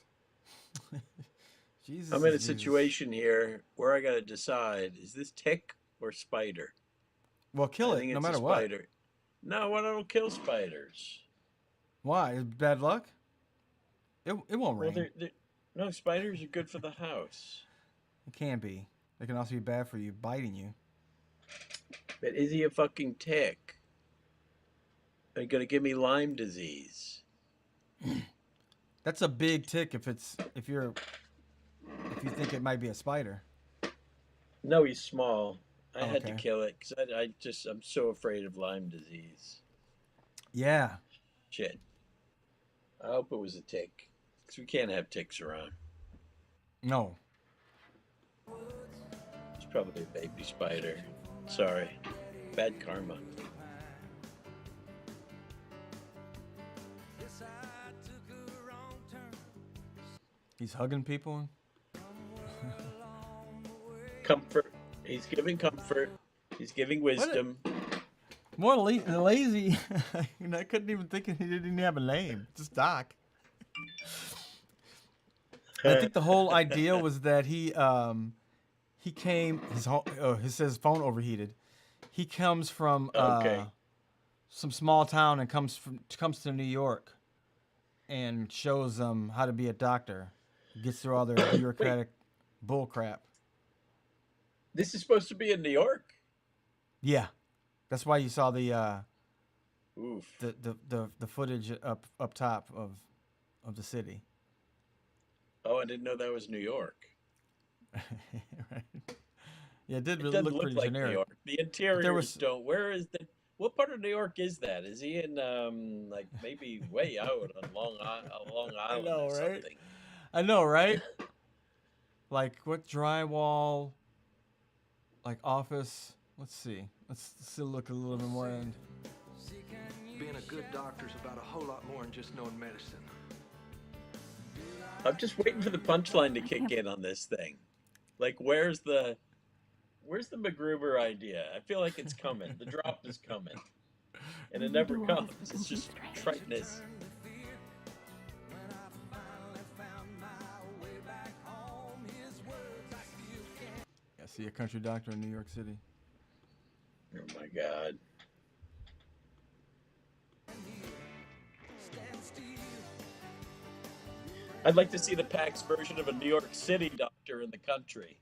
Jesus. I'm in a is Jesus. situation here where I got to decide: is this tick or spider? Well, kill I it think no it's matter a what. spider. No, I don't kill spiders. Why? Is bad luck? It won't Well, rain. no, spiders are good for the house. It can be. They can also be bad for you, biting you. But is he a fucking tick? Are you gonna give me Lyme disease? That's a big tick if you think it might be a spider. No, he's small. I Oh, had to okay. kill it because I'm so afraid of Lyme disease. Yeah. Shit. I hope it was a tick, because we can't have ticks around. No. It's probably a baby spider. Sorry. Bad karma. He's hugging people. Comfort. He's giving comfort. He's giving wisdom. More lazy. I couldn't even think he didn't even have a name. Just Doc. I think the whole idea was that he came his phone overheated. He comes from Okay. some small town and comes to New York and shows them how to be a doctor. Gets through all their bureaucratic bull crap. This is supposed to be in New York? Yeah. That's why you saw the Oof. the footage up top of the city. Oh, I didn't know that was New York. Right. Yeah, it did It really doesn't look look pretty like generic. New York. The interiors was- don't. Where is the? What part of New York is that? Is he in like maybe way out on Long Island know, or right? something? I know, right? Like what drywall? Like office? Let's see. Let's still look a little bit more in. Being a good doctor's about a whole lot more than just knowing medicine. I'm just waiting for the punchline to kick in on this thing. Like, where's the MacGruber idea? I feel like it's coming. The drop is coming, and it never comes. It's just triteness. Yeah, see a country doctor in New York City. Oh my God. I'd like to see the PAX version of a New York City doctor in the country.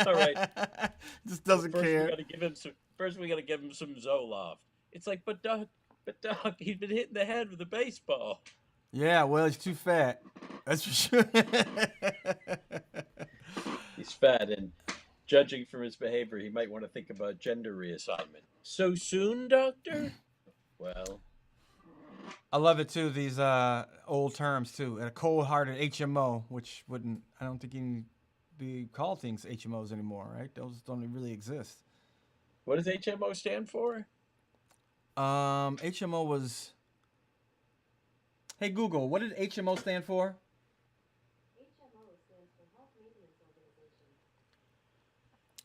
All right. Just doesn't First, care. we gotta give him some. First, we gotta give him some Zoloft. It's like, but Doc, he's been hit in the head with a baseball. Yeah, well, he's too fat. That's for sure. He's fat, and judging from his behavior, he might want to think about gender reassignment. So soon, Doctor? Well, I love it too. These old terms too. A cold-hearted HMO, which I don't think even be called things HMOs anymore, right? Those don't really exist. what does HMO stand for? HMO was. Hey Google, what did HMO stand for? HMO stands for Health Maintenance Organization.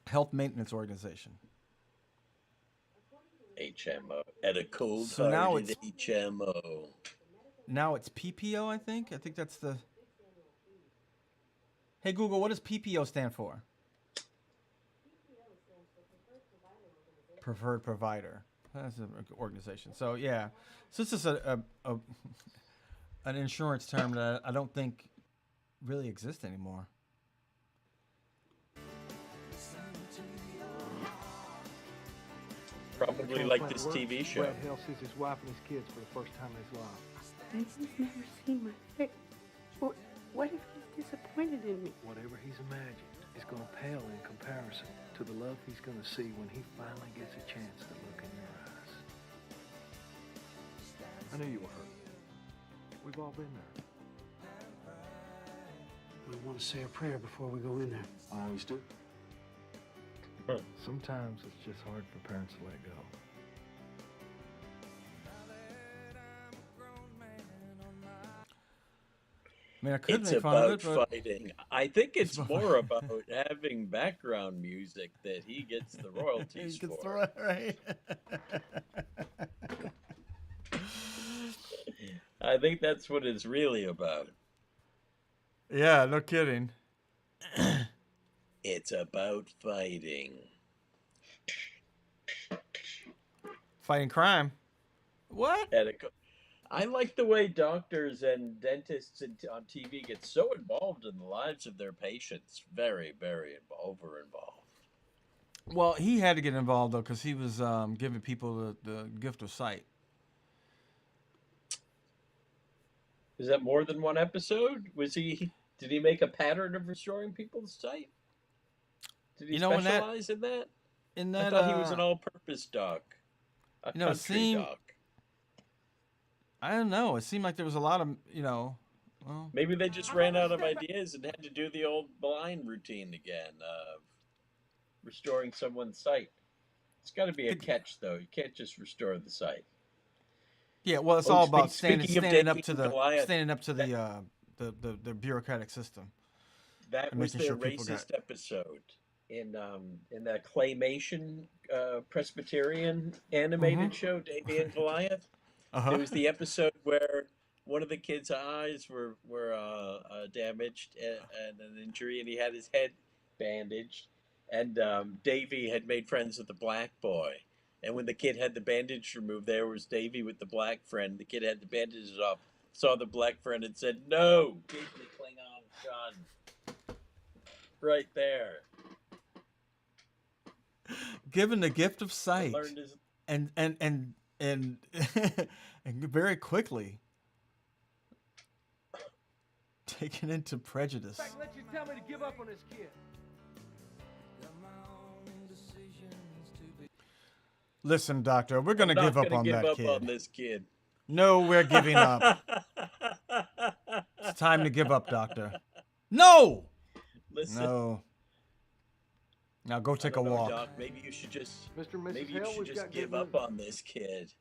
Health Maintenance Organization. HMO. At a cold So now hearted HMO. Now it's PPO, I think. I think that's the. Hey Google, what does PPO stand for? PPO stands for Preferred Provider Organization. Preferred Provider. That's an organization. So yeah, so this is an insurance term that I don't think really exists anymore. Probably like this TV show. Brad Hale sees his wife and his kids for the first time in his life. He's never seen my face. What if he's disappointed in me. Whatever he's imagined is going to pale in comparison to the love he's going to see when he finally gets a chance to look in your eyes. I knew you were hurt. We've all been there. We want to say a prayer before we go in there. I always do. Sometimes it's just hard for parents to let go. I mean, I could It's make fun of about it, but fighting. I think it's more about having background music that he gets the royalties you can for. throw it right. I think that's what it's really about. Yeah, no kidding. It's about fighting. Fighting crime. What? I like the way doctors and dentists on TV get so involved in the lives of their patients. Very, very over-involved. Well, he had to get involved though because he was giving people the gift of sight. Is that more than one episode? Did he make a pattern of restoring people's sight? Did he specialize in that? In that, I thought he was an all-purpose doc. A country doc. I don't know. It seemed like there was a lot of, well... Maybe they just ran out of ideas and had to do the old blind routine again of restoring someone's sight. It's got to be a catch, though. You can't just restore the sight. Yeah, well, it's all about standing up to Goliath, the bureaucratic system. That was their racist episode in that claymation Presbyterian animated show, Davey and Goliath. It was the episode where one of the kids' eyes were damaged and an injury, and he had his head bandaged. And Davey had made friends with the black boy. And when the kid had the bandage removed, there was Davey with the black friend. The kid had the bandages off, saw the black friend, and said, "No!" Gave him the Klingon gun. Right there. Given the gift of sight. And and very quickly taken into prejudice. In fact, let you tell me to give up on this kid. Listen, doctor, we're going to give up on that kid. On this kid. No, we're giving up. It's time to give up, doctor. No! Listen. No. Now go take a walk. Doc, maybe you should just Mr. and Mrs. maybe you Hale, should we've just got give good up news. on this kid.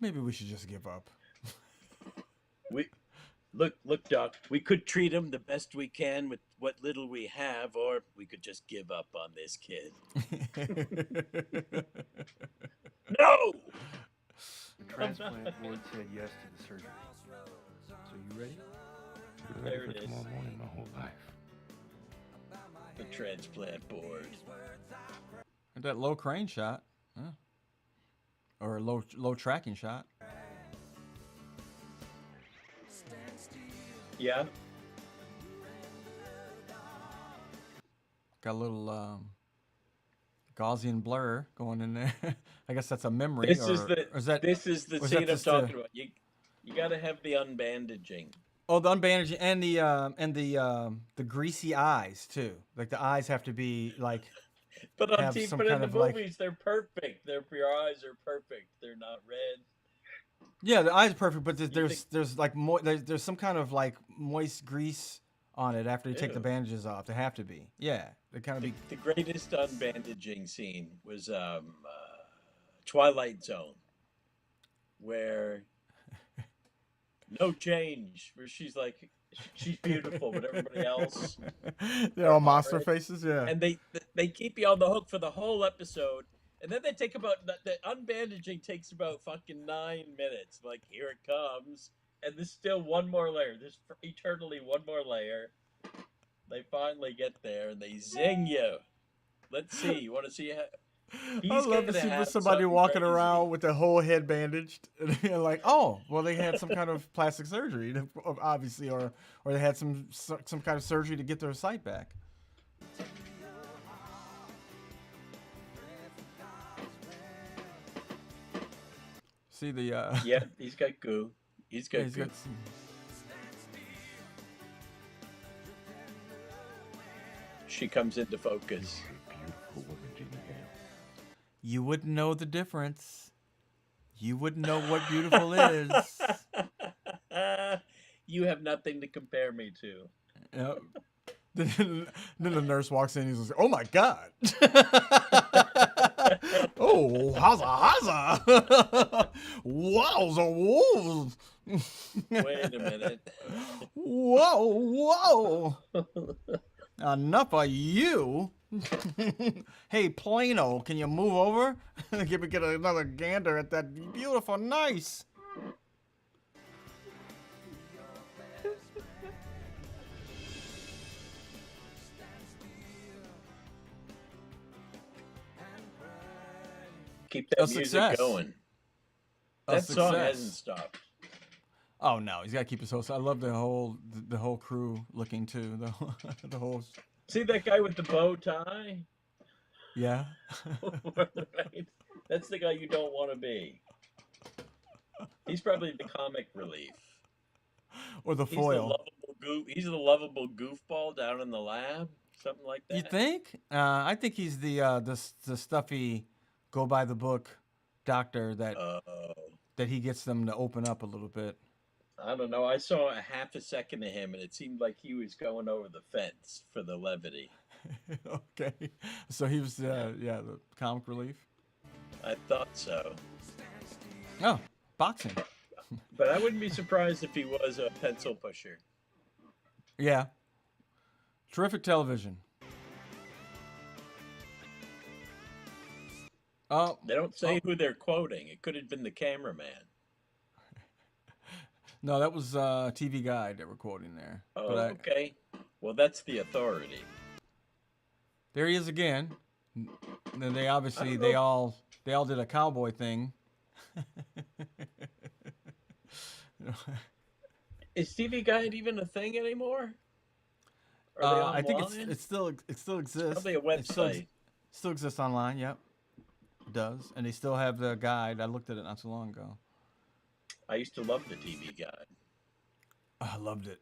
Maybe we should just give up. Look, Doc, we could treat him the best we can with what little we have, or we could just give up on this kid. No! The transplant board said yes to the surgery. So you ready? Been There ready it for is. tomorrow morning my whole life. The transplant board. And that low crane shot. Huh? Or a low tracking shot. Yeah. Got a little Gaussian blur going in there. I guess that's a memory. This is the was scene that I'm just talking about. You got to have the unbandaging. Oh, the unbandaging and the greasy eyes too. Like the eyes have to be like. But on have TV, some but in kind the of, like- movies, they're perfect. Your eyes are perfect. They're not red. Yeah, the eyes are perfect, but there's like there's some kind of like moist grease on it after you take the Ew. bandages off. They have to be. Yeah, they kind of be. The greatest unbandaging scene was Twilight Zone, where no change, where she's like, she's beautiful, but everybody else, They're all monster faces. Yeah. and they keep you on the hook for the whole episode, and then they take about the unbandaging takes about fucking 9 minutes. Like, here it comes, and there's still one more layer. There's eternally one more layer. They finally get there, and they zing you. Let's see. You want to see how? I love to see somebody walking around with their whole head bandaged, and you're like, oh, well, they had some kind of plastic surgery, obviously, or they had some kind of surgery to get their sight back. See the Yeah, he's got goo. He's got he's goo. got some... she comes into focus. You wouldn't know the difference. You wouldn't know what beautiful is. You have nothing to compare me to. Yep. Then the nurse walks in and he's like, "Oh my God." Oh, haza. Wowza, whoa. Wait a minute. Whoa. Enough of you. Hey, Plano, can you move over? Get another gander at that beautiful nice. Keep that A music success. going. A That song success. hasn't stopped. Oh no, he's got to keep his host. I love the whole crew looking too. The whole See that guy with the bow tie? yeah. Right? That's the guy you don't want to be. He's probably the comic relief. Or the He's foil. He's the lovable goofball down in the lab, something like that. You think? I think he's the stuffy, go by the book doctor that he gets them to open up a little bit. I don't know. I saw a half a second of him, and it seemed like he was going over the fence for the levity. Okay, so he was the comic relief. I thought so. Oh, boxing. But I wouldn't be surprised if he was a pencil pusher. Yeah. Terrific television. Oh, They don't say who they're quoting. It could have been the cameraman. no, that was TV Guide that we're quoting there. Oh, But okay. Well, that's the authority. there he is again. And then they obviously I they don't all did a cowboy thing. Is TV Guide even a thing anymore? Are they online? I think it still exists. Probably a It website. still exists online. Yep, it does, and they still have the guide. I looked at it not so long ago. I used to love the TV Guide. Oh, I loved it.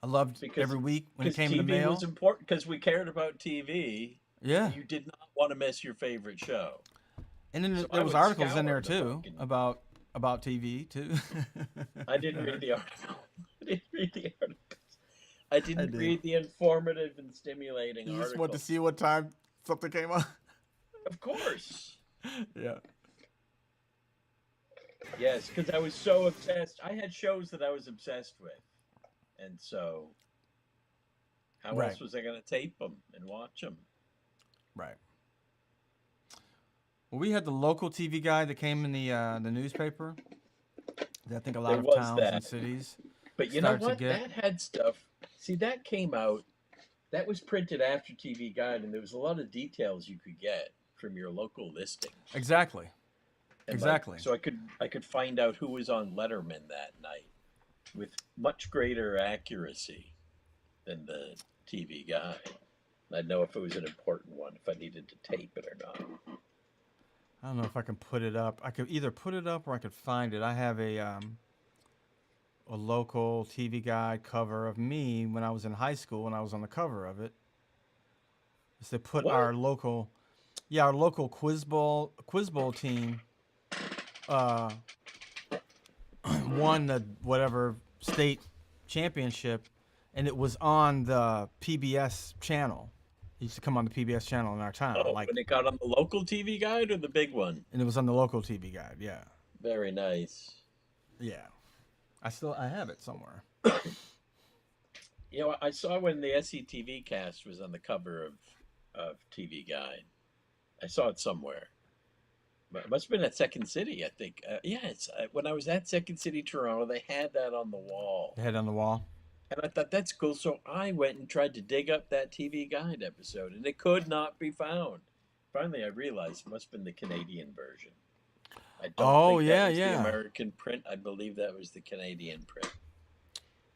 I loved Because- every week when it Because came in the TV mail. was important because we cared about TV. Yeah, You did not want to miss your favorite show. and then So I there was would articles in scour there the too fucking- about TV too. I didn't read the article. I didn't read the articles. I didn't did. read the informative and stimulating You articles. just wanted to see what time something came on. Of course. Yeah. Yes, because I was so obsessed. I had shows that I was obsessed with. And so, how Right. else was I going to tape them and watch them? Right. Well, we had the local TV guide that came in the newspaper. That I think a lot There of was towns and that. cities. But you know Started to what? get- That had stuff. See, that came out. That was printed after TV Guide, and there was a lot of details you could get from your local listing. Exactly. And Exactly. so I could find out who was on Letterman that night with much greater accuracy than the TV Guide. I'd know if it was an important one, if I needed to tape it or not. I don't know if I can put it up. I could either put it up or I could find it. I have a local TV guide cover of me when I was in high school, and I was on the cover of it. Is they put What? our local quiz bowl team won the whatever state championship, and it was on the PBS channel. It used to come on the PBS channel in our town, Oh, when it got on the local TV Guide or the big one? and it was on the local TV guide. Yeah, Very nice. yeah. I have it somewhere. You know, I saw when the SCTV cast was on the cover of TV Guide. I saw it somewhere. But it must have been at Second City, I think. When I was at Second City, Toronto, they had that on the wall. The head on the wall. And I thought, that's cool. So I went and tried to dig up that TV Guide episode, and it could not be found. Finally, I realized it must have been the Canadian version. I don't think that was the American print. I believe that was the Canadian print.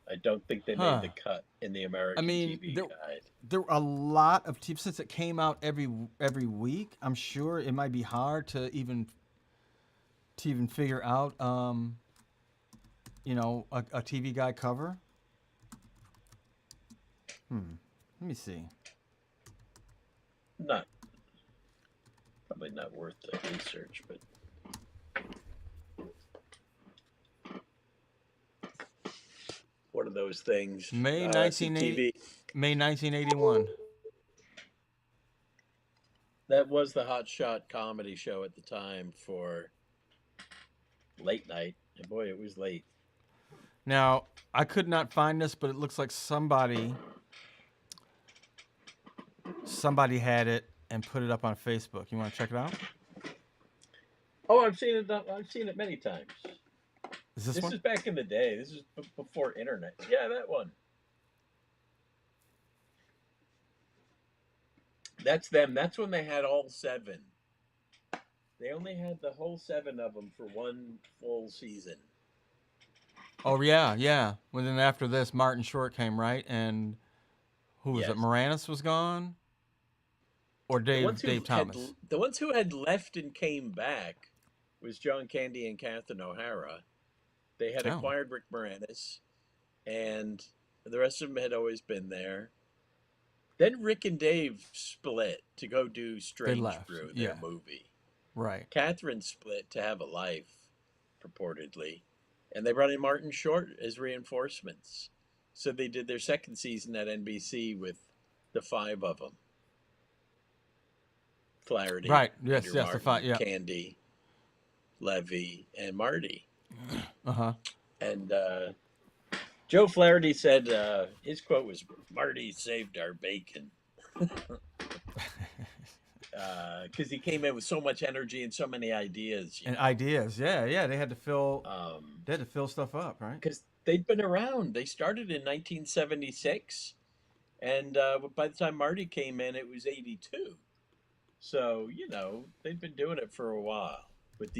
I don't think they made the cut in the American TV Guide. There were a lot of TV since it came out every week. I'm sure it might be hard to even figure out, a TV guide cover. Let me see. Not probably not worth the research, but one of those things. May See 1980, TV. May 1981. That was the hot shot comedy show at the time for late night. And boy, it was late. Now, I could not find this, but it looks like somebody had it and put it up on Facebook. You want to check it out? Oh, I've seen it. I've seen it many times. Is this This one? is back in the day. This is before internet. Yeah, that one. That's them. That's when they had all 7. They only had the whole 7 of them for one full season. Oh yeah, yeah. Well, then after this, Martin Short came, right? And who was it? Yes. Moranis was gone, or Dave Thomas. The ones who had left and came back was John Candy and Catherine O'Hara. They had acquired Rick Moranis, and the rest of them had always been there. Then Rick and Dave split to go do Strange Brew, their movie. Right. Catherine split to have a life, purportedly. And they brought in Martin Short as reinforcements. So they did their second season at NBC with the 5 of them. Flaherty, right? Yes, Peter Martin, the 5. Yeah. Candy, Levy, and Marty. And Joe Flaherty said his quote was, "Marty saved our bacon." Because he came in with so much energy and so many ideas. Ideas, yeah. They had to fill. They had to fill stuff up, right? Because they'd been around. They started in 1976, and by the time Marty came in, it was 82. So they'd been doing it for a while,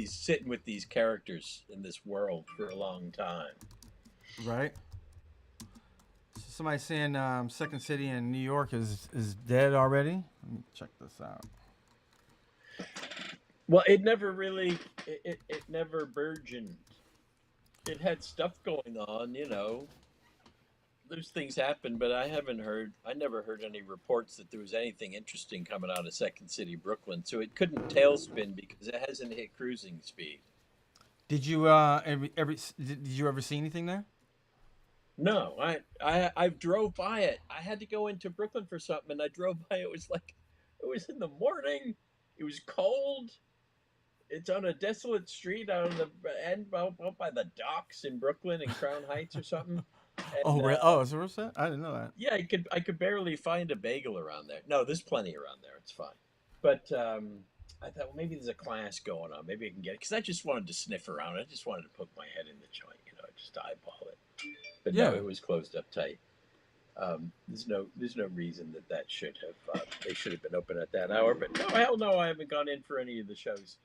sitting with these characters in this world for a long time. Right. Somebody's saying Second City in New York is dead already. Let me check this out. Well, it never really, it never burgeoned. It had stuff going on, There's things happen, but I never heard any reports that there was anything interesting coming out of Second City, Brooklyn. So it couldn't tailspin because it hasn't hit cruising speed. Did you did you ever see anything there? No, I drove by it. I had to go into Brooklyn for something, and I drove by. It was in the morning. It was cold. It's on a desolate street out on the end out by the docks in Brooklyn and Crown Heights or something. And, is there that? I didn't know that. Yeah, I could barely find a bagel around there. No, there's plenty around there. It's fine. But I thought, well, maybe there's a class going on. Maybe I can get it. Because I just wanted to sniff around. I just wanted to put my head in the joint, just eyeball it. But no, it was closed up tight. There's no reason that should have they should have been open at that hour. But no, hell no, I haven't gone in for any of the shows.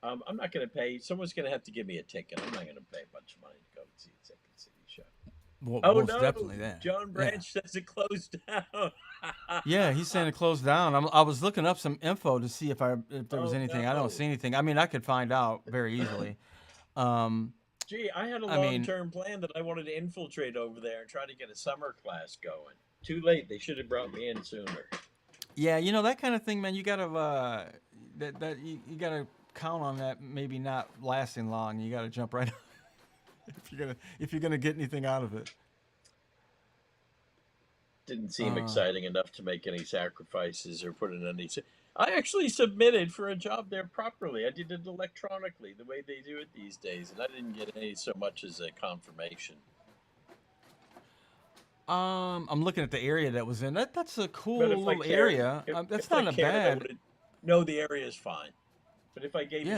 I'm not going to pay. Someone's going to have to give me a ticket. I'm not going to pay a bunch of money to go see a Second City show. Well, most definitely that. John Branch says it closed down. Yeah, he's saying it closed down. I was looking up some info to see if there was anything. No. I don't see anything. I mean, I could find out very easily. Gee, I had a long-term plan that I wanted to infiltrate over there and try to get a summer class going. Too late. They should have brought me in sooner. Yeah, that kind of thing, man. You gotta you gotta count on that maybe not lasting long. You gotta jump right if you're gonna get anything out of it. Didn't seem exciting enough to make any sacrifices or put in any. I actually submitted for a job there properly. I did it electronically, the way they do it these days, and I didn't get any so much as a confirmation. I'm looking at the area that was in. That's a cool little area. That's not a bad. No, the area is fine. But if I gave you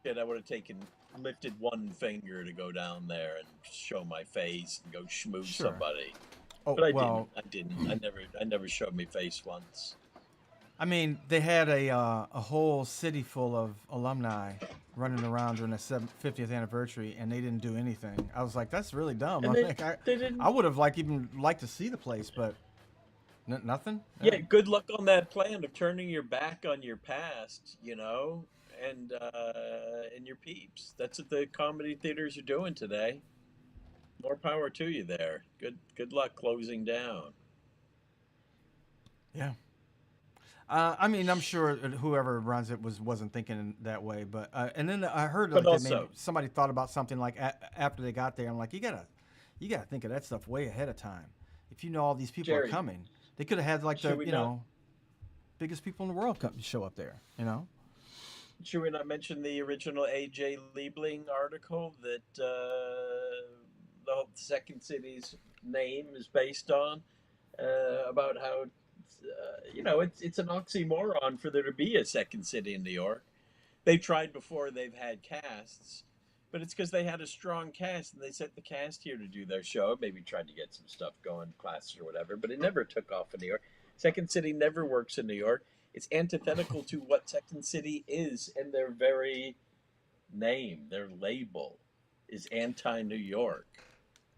shit, I would have lifted one finger to go down there and show my face and go schmooze somebody. Oh, but I didn't. I never showed my face once. I mean, they had a whole city full of alumni running around during the 50th anniversary, and they didn't do anything. I was like, that's really dumb. I would have even liked to see the place, but nothing. Yeah, good luck on that plan of turning your back on your past, and your peeps. That's what the comedy theaters are doing today. More power to you there. Good luck closing down. Yeah. I mean, I'm sure whoever runs it wasn't thinking that way, but and then I heard But like that maybe also, somebody thought about something like after they got there. I'm like, you gotta think of that stuff way ahead of time. If you know all these people are Jerry, coming, they could have had like should the we not biggest people in the world show up there. You know? should we not mention the original A.J. Liebling article that the whole Second City's name is based on? About how it's an oxymoron for there to be a second city in New York. They've tried before; they've had casts, but it's because they had a strong cast and they sent the cast here to do their show. Maybe tried to get some stuff going, classes or whatever, but it never took off in New York. Second City never works in New York. It's antithetical to what Second City is, and their very name, their label, is anti-New York.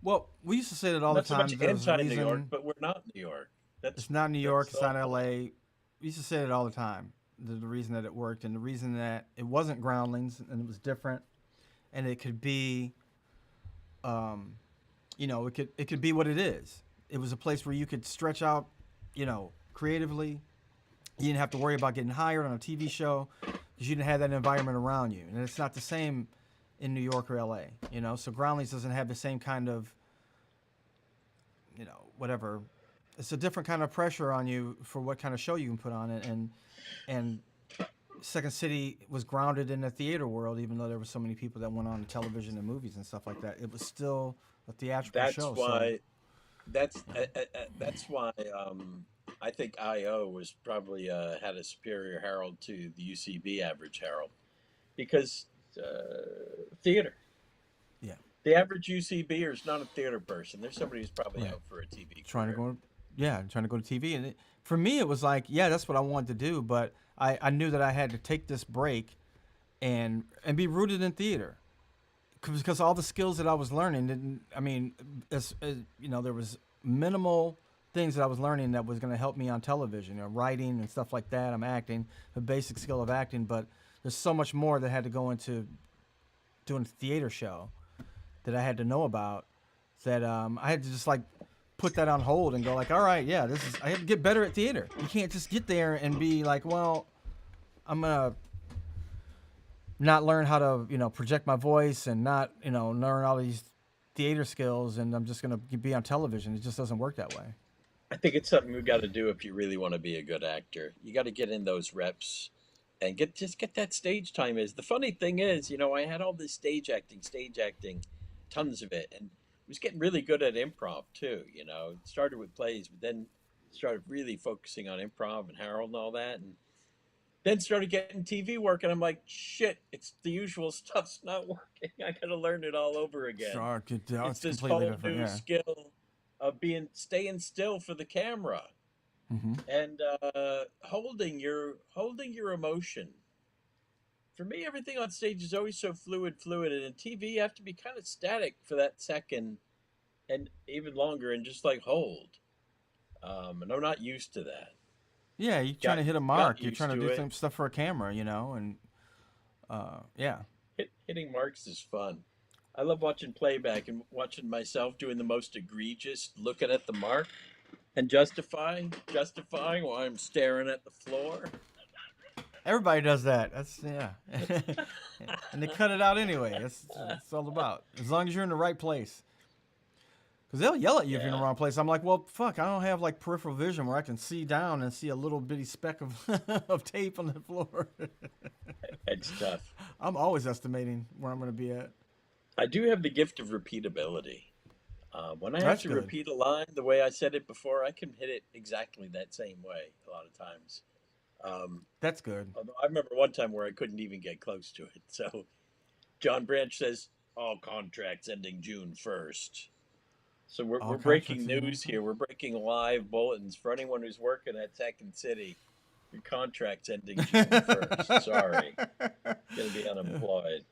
Well, we used to say that all the Not so much time. There was a anti-New York, reason. but we're not New York. It's not New York. That's It's the not whole point. L.A. We used to say it all the time. The reason that it worked and the reason that it wasn't Groundlings and it was different, and it could be, it could be what it is. It was a place where you could stretch out, creatively. You didn't have to worry about getting hired on a TV show because you didn't have that environment around you, and it's not the same in New York or L.A. So Groundlings doesn't have the same kind of, whatever. It's a different kind of pressure on you for what kind of show you can put on it, and Second City was grounded in the theater world, even though there were so many people that went on to television and movies and stuff like that. It was still a theatrical That's show. why. That's why I think IO was probably had a superior herald to the UCB average herald because theater. Yeah, The average UCBer is not a theater person. There's somebody who's probably right. out for a TV Trying to career. trying to go to TV, and for me, it was like, yeah, that's what I wanted to do, but I knew that I had to take this break and be rooted in theater because all the skills that I was learning didn't. I mean, there was minimal things that I was learning that was going to help me on television, writing and stuff like that. I'm acting, the basic skill of acting, but there's so much more that had to go into doing a theater show that I had to know about that I had to just like put that on hold and go like, all right, yeah, I have to get better at theater. You can't just get there and be like, well, I'm gonna not learn how to project my voice and not learn all these theater skills and I'm just gonna be on television. It just doesn't work that way. I think it's something we got to do if you really want to be a good actor. You got to get in those reps and get that stage time. Is the funny thing is, I had all this stage acting, tons of it, and was getting really good at improv too. It started with plays, but then started really focusing on improv and Harold and all that, and then started getting TV work. And I'm like, shit, it's the usual stuff's not working. I got to learn it all over again. It's It's this completely whole different. new Yeah. skill of staying still for the camera Mm-hmm. and holding your emotion. For me, everything on stage is always so fluid, and in TV, you have to be kind of static for that second and even longer and just like hold. And I'm not used to that. Yeah, you're trying Got to hit a got mark. You're used trying to to do it. some stuff for a camera, and yeah. Hitting marks is fun. I love watching playback and watching myself doing the most egregious, looking at the mark and justifying while I'm staring at the floor. Everybody does that. That's yeah. And they cut it out anyway. That's what it's all about. As long as you're in the right place. Because they'll yell at you if you're in the Yeah, wrong place. I'm like, well, fuck, I don't have like peripheral vision where I can see down and see a little bitty speck of of tape on the floor. it's tough. I'm always estimating where I'm going to be at. I do have the gift of repeatability. When I have That's to good. repeat a line the way I said it before, I can hit it exactly that same way a lot of times. That's good. Although I remember one time where I couldn't even get close to it. So John Branch says, all contracts ending June 1st. So we're All breaking contracts in news here. We're breaking live bulletins for anyone who's working at Second City. Your contract's ending June 1st. Sorry. Going to be unemployed.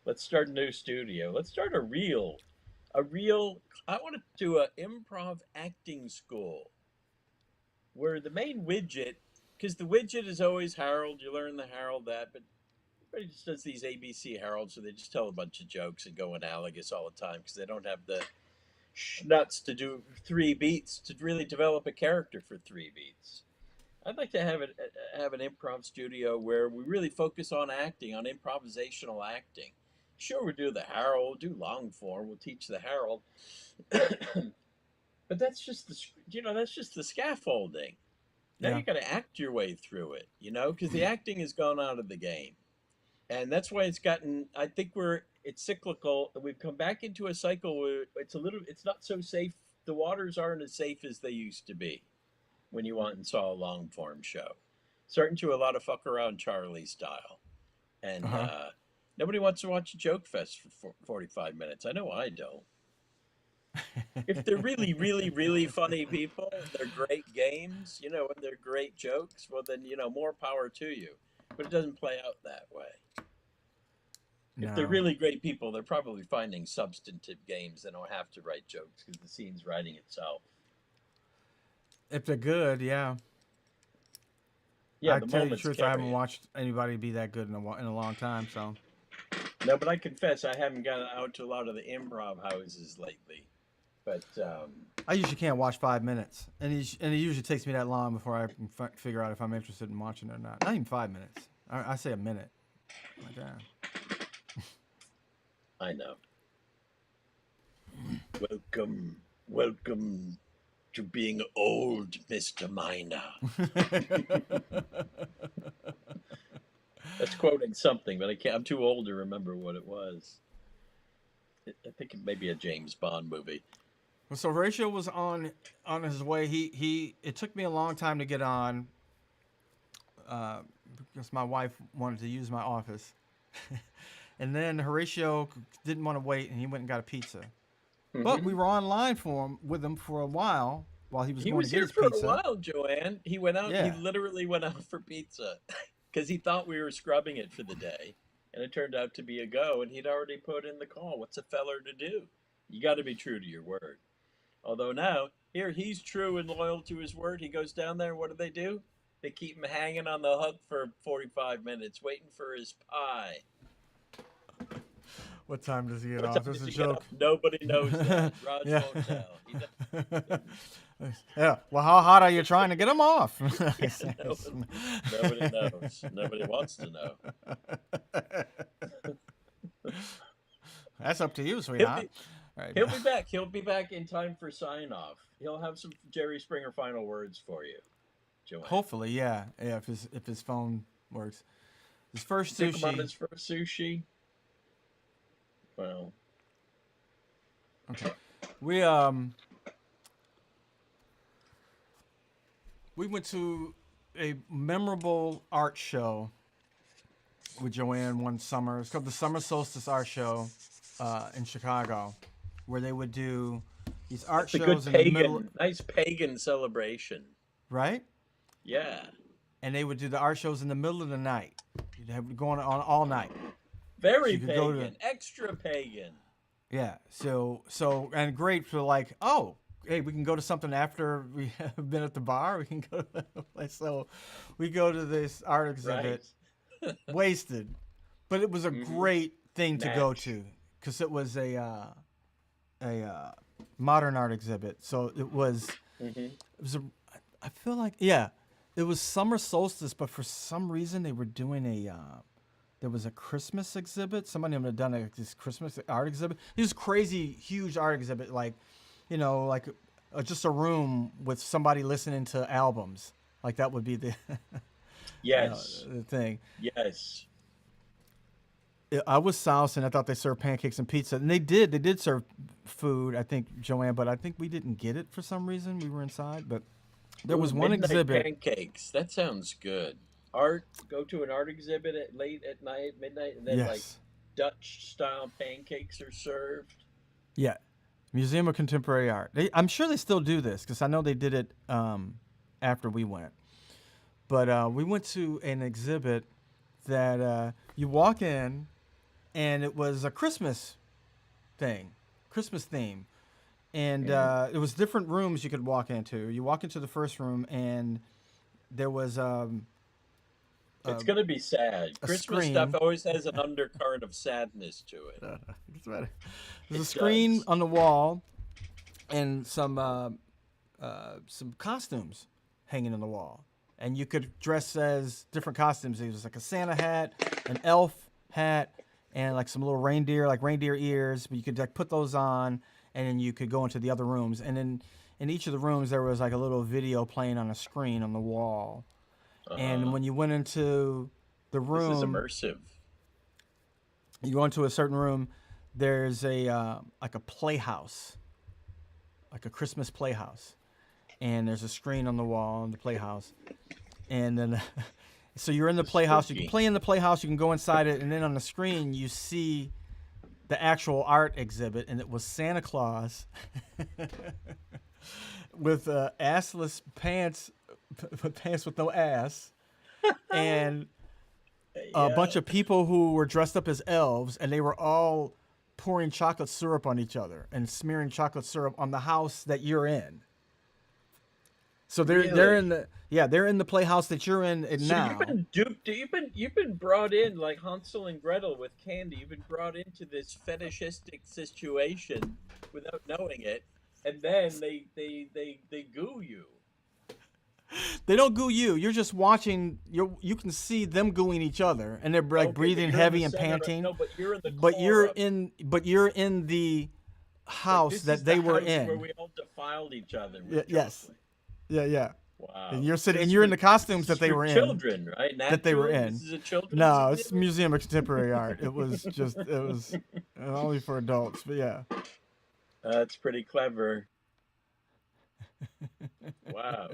Let's start a new studio. Let's start a real, I want to do an improv acting school where the main widget, because the widget is always Harold, you learn the Harold that, but everybody just does these ABC Heralds, so they just tell a bunch of jokes and go analogous all the time because they don't have the schnuts to do 3 beats to really develop a character for 3 beats. I'd like to have an improv studio where we really focus on acting, on improvisational acting. Sure, we do the Harold, we'll do long form, we'll teach the Harold, but that's just that's just the scaffolding. Now Yeah. you got to act your way through it, because the acting has gone out of the game, and that's why it's gotten. I think it's cyclical. We've come back into a cycle where it's not so safe. The waters aren't as safe as they used to be when you went and saw a long form show. Starting to a lot of fuck around Charlie style, and Uh-huh. nobody wants to watch a joke fest for 45 minutes. I know I don't. If they're really, really, really funny people, they're great games, and they're great jokes, well, then, more power to you. But it doesn't play out that way. If they're No. really great people, they're probably finding substantive games. They don't have to write jokes because the scene's writing itself. If they're good, yeah. Yeah, I the tell you the moments truth, I carry haven't it. watched anybody be that good in a long time. So No, but I confess I haven't gotten out to a lot of the improv houses lately. But I usually can't watch 5 minutes, and it usually takes me that long before I can figure out if I'm interested in watching it or not. Not even 5 minutes. I say a minute. Like that. I know. Welcome to being old, Mr. Minor. That's quoting something, but I'm too old to remember what it was. I think it may be a James Bond movie. So Horatio was on his way. It took me a long time to get on because my wife wanted to use my office, and then Horatio didn't want to wait, and he went and got a pizza. Mm-hmm. But we were online with him for a while he was He going was to get here his for pizza. a while, Joanne. He went out. Yeah. He literally went out for pizza because he thought we were scrubbing it for the day, and it turned out to be a go. And he'd already put in the call. What's a feller to do? You got to be true to your word. Although now, here, he's true and loyal to his word. He goes down there, what do? They keep him hanging on the hook for 45 minutes, waiting for his pie. What time does he get What off? time This is a does he get joke. up? Nobody knows that. Raj Yeah. won't tell. Yeah. Well, how hot are you trying to get him off? Nobody knows. Nobody wants to know. That's up to you, sweetheart. Right. He'll be back. He'll be back in time for sign off. He'll have some Jerry Springer final words for you, Joanne. Hopefully, yeah. If his phone works. His first Took him on sushi. his first sushi. Well, Okay. We went to a memorable art show with Joanne one summer. It's called the Summer Solstice Art Show in Chicago, where they would do these art it's a shows good in the middle, nice pagan celebration. right? Yeah. And they would do the art shows in the middle of the night. You'd have it going on all night. Very you could go pagan. to- Extra pagan. Yeah. So and great for like, oh, hey, we can go to something after we have been at the bar. We can go to that place. So we go to this art exhibit, Right. wasted, but it was a great thing to go Match. to because it was a modern art exhibit. So it was I feel like it was summer solstice, but for some reason they were doing there was a Christmas exhibit. Somebody had done this Christmas art exhibit. This crazy, huge art exhibit, like, like just a room with somebody listening to albums. Like that would be the Yes. the thing. Yes. I was soused, and I thought they served pancakes and pizza, and they did serve food. I think, Joanne, but I think we didn't get it for some reason. We were inside, but there was one Midnight exhibit. Pancakes. That sounds good. Go to an art exhibit late at night, midnight, and then like Yes. Dutch style pancakes are served. Yeah, Museum of Contemporary Art. I'm sure they still do this because I know they did it after we went. But we went to an exhibit that you walk in, and it was a Christmas theme, and it was different rooms you could walk into. You walk into the first room, and there was It's going to be sad. Christmas screen. stuff always has an undercurrent of sadness to it. it's better. There's a It screen does. on the wall, and some costumes hanging on the wall. and you could dress as different costumes. It was like a Santa hat, an elf hat, and like some little reindeer, like reindeer ears. But you could like put those on, and then you could go into the other rooms. And then in each of the rooms, there was like a little video playing on a screen on the wall. And when you went into the room, This is immersive. you go into a certain room, there's a like a playhouse, like a Christmas playhouse, and there's a screen on the wall in the playhouse, and then so you're in the playhouse. You can play in the playhouse. You can go inside it, and then on the screen you see the actual art exhibit, and it was Santa Claus with assless pants, pants with no ass, and a bunch of people who were dressed up as elves, and they were all pouring chocolate syrup on each other and smearing chocolate syrup on the house that you're in. So they're in the playhouse that you're in now. You've been duped. You've been brought in like Hansel and Gretel with candy. You've been brought into this fetishistic situation without knowing it, and then they goo you. They don't goo you. You're just watching. You can see them gooing each other, and they're like breathing heavy and panting. No, but you're in the. But you're in the house that they were in. Where we all defiled each other. Yes. Yeah. Wow. And you're sitting, and you're in the costumes that they were in. Children, right? That they were in. This is a children's No, it's exhibit? Museum of Contemporary Art. It was only for adults, but yeah. That's pretty clever. Wow.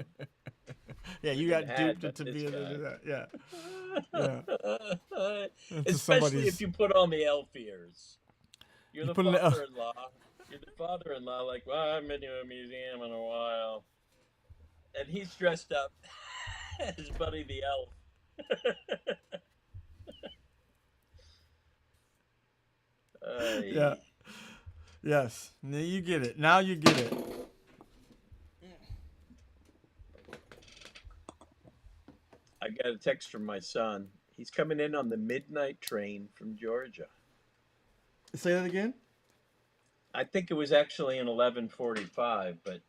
Yeah, you got Had duped to be able to do that. Yeah. Especially if you put on the elf ears. You're the put on the elf- father-in-law. You're the father-in-law. Like, well, I haven't been to a museum in a while, and he's dressed up as Buddy the elf. Yeah. Yes. Now you get it. Now you get it. I got a text from my son. He's coming in on the midnight train from Georgia. Say that again? I think it was actually an 11:45, but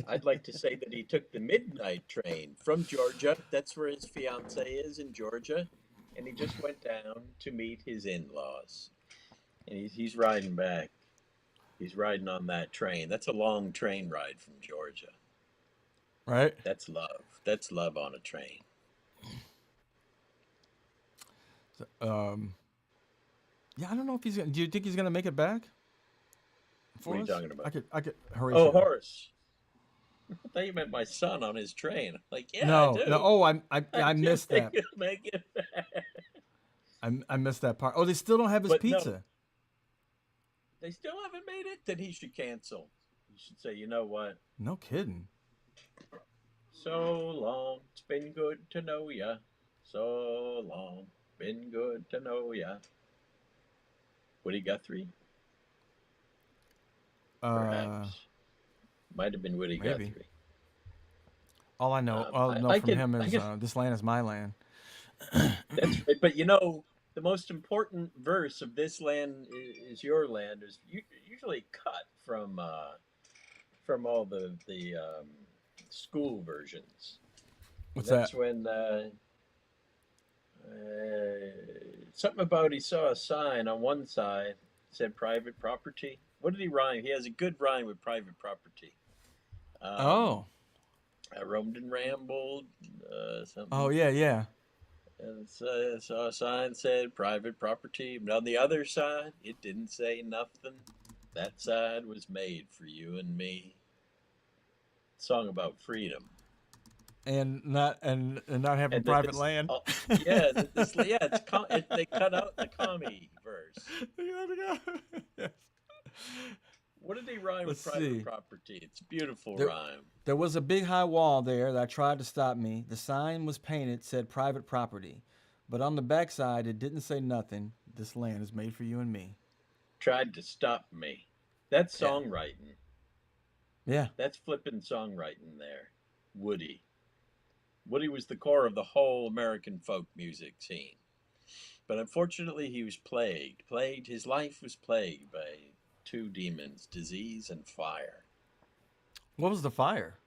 I'd like to say that he took the midnight train from Georgia. That's where his fiance is, in Georgia, and he just went down to meet his in-laws. And he's riding back. He's riding on that train. That's a long train ride from Georgia. Right? That's love. That's love on a train. Yeah, I don't know if he's gonna. Do you think he's gonna make it back? What are you talking about? I could. Horatio. Oh, Horace. I thought you meant my son on his train. Like, yeah, No, I do. no. Oh, I missed that. Make it back. I missed that part. Oh, they still don't have his But no. pizza. They still haven't made it? Then he should cancel. He should say, you know what? No kidding. So long. It's been good to know ya. So long. Been good to know ya. Woody Guthrie? Perhaps. Might have been Woody maybe. Guthrie. All I know, from him is "This land is my land." That's right. But you know, the most important verse of "This land is your land" is usually cut from all the school versions. What's That's that? when something about he saw a sign on one side said private property. What did he rhyme? He has a good rhyme with private property. I roamed and rambled. Something. Oh yeah. And saw a sign said private property, but on the other side, it didn't say nothing. That side was made for you and me. Song about freedom. And not having private land. Yeah, they cut out the commie verse. Yes. What did they rhyme with Let's private see. property? It's a beautiful rhyme. There was a big high wall there that tried to stop me. The sign was painted, said private property. But on the backside, it didn't say nothing. This land is made for you and me. Tried to stop me. That's songwriting. Yeah. That's flipping songwriting there. Woody. Woody was the core of the whole American folk music scene. But unfortunately, he was plagued. His life was plagued by two demons, disease and fire. What was the fire?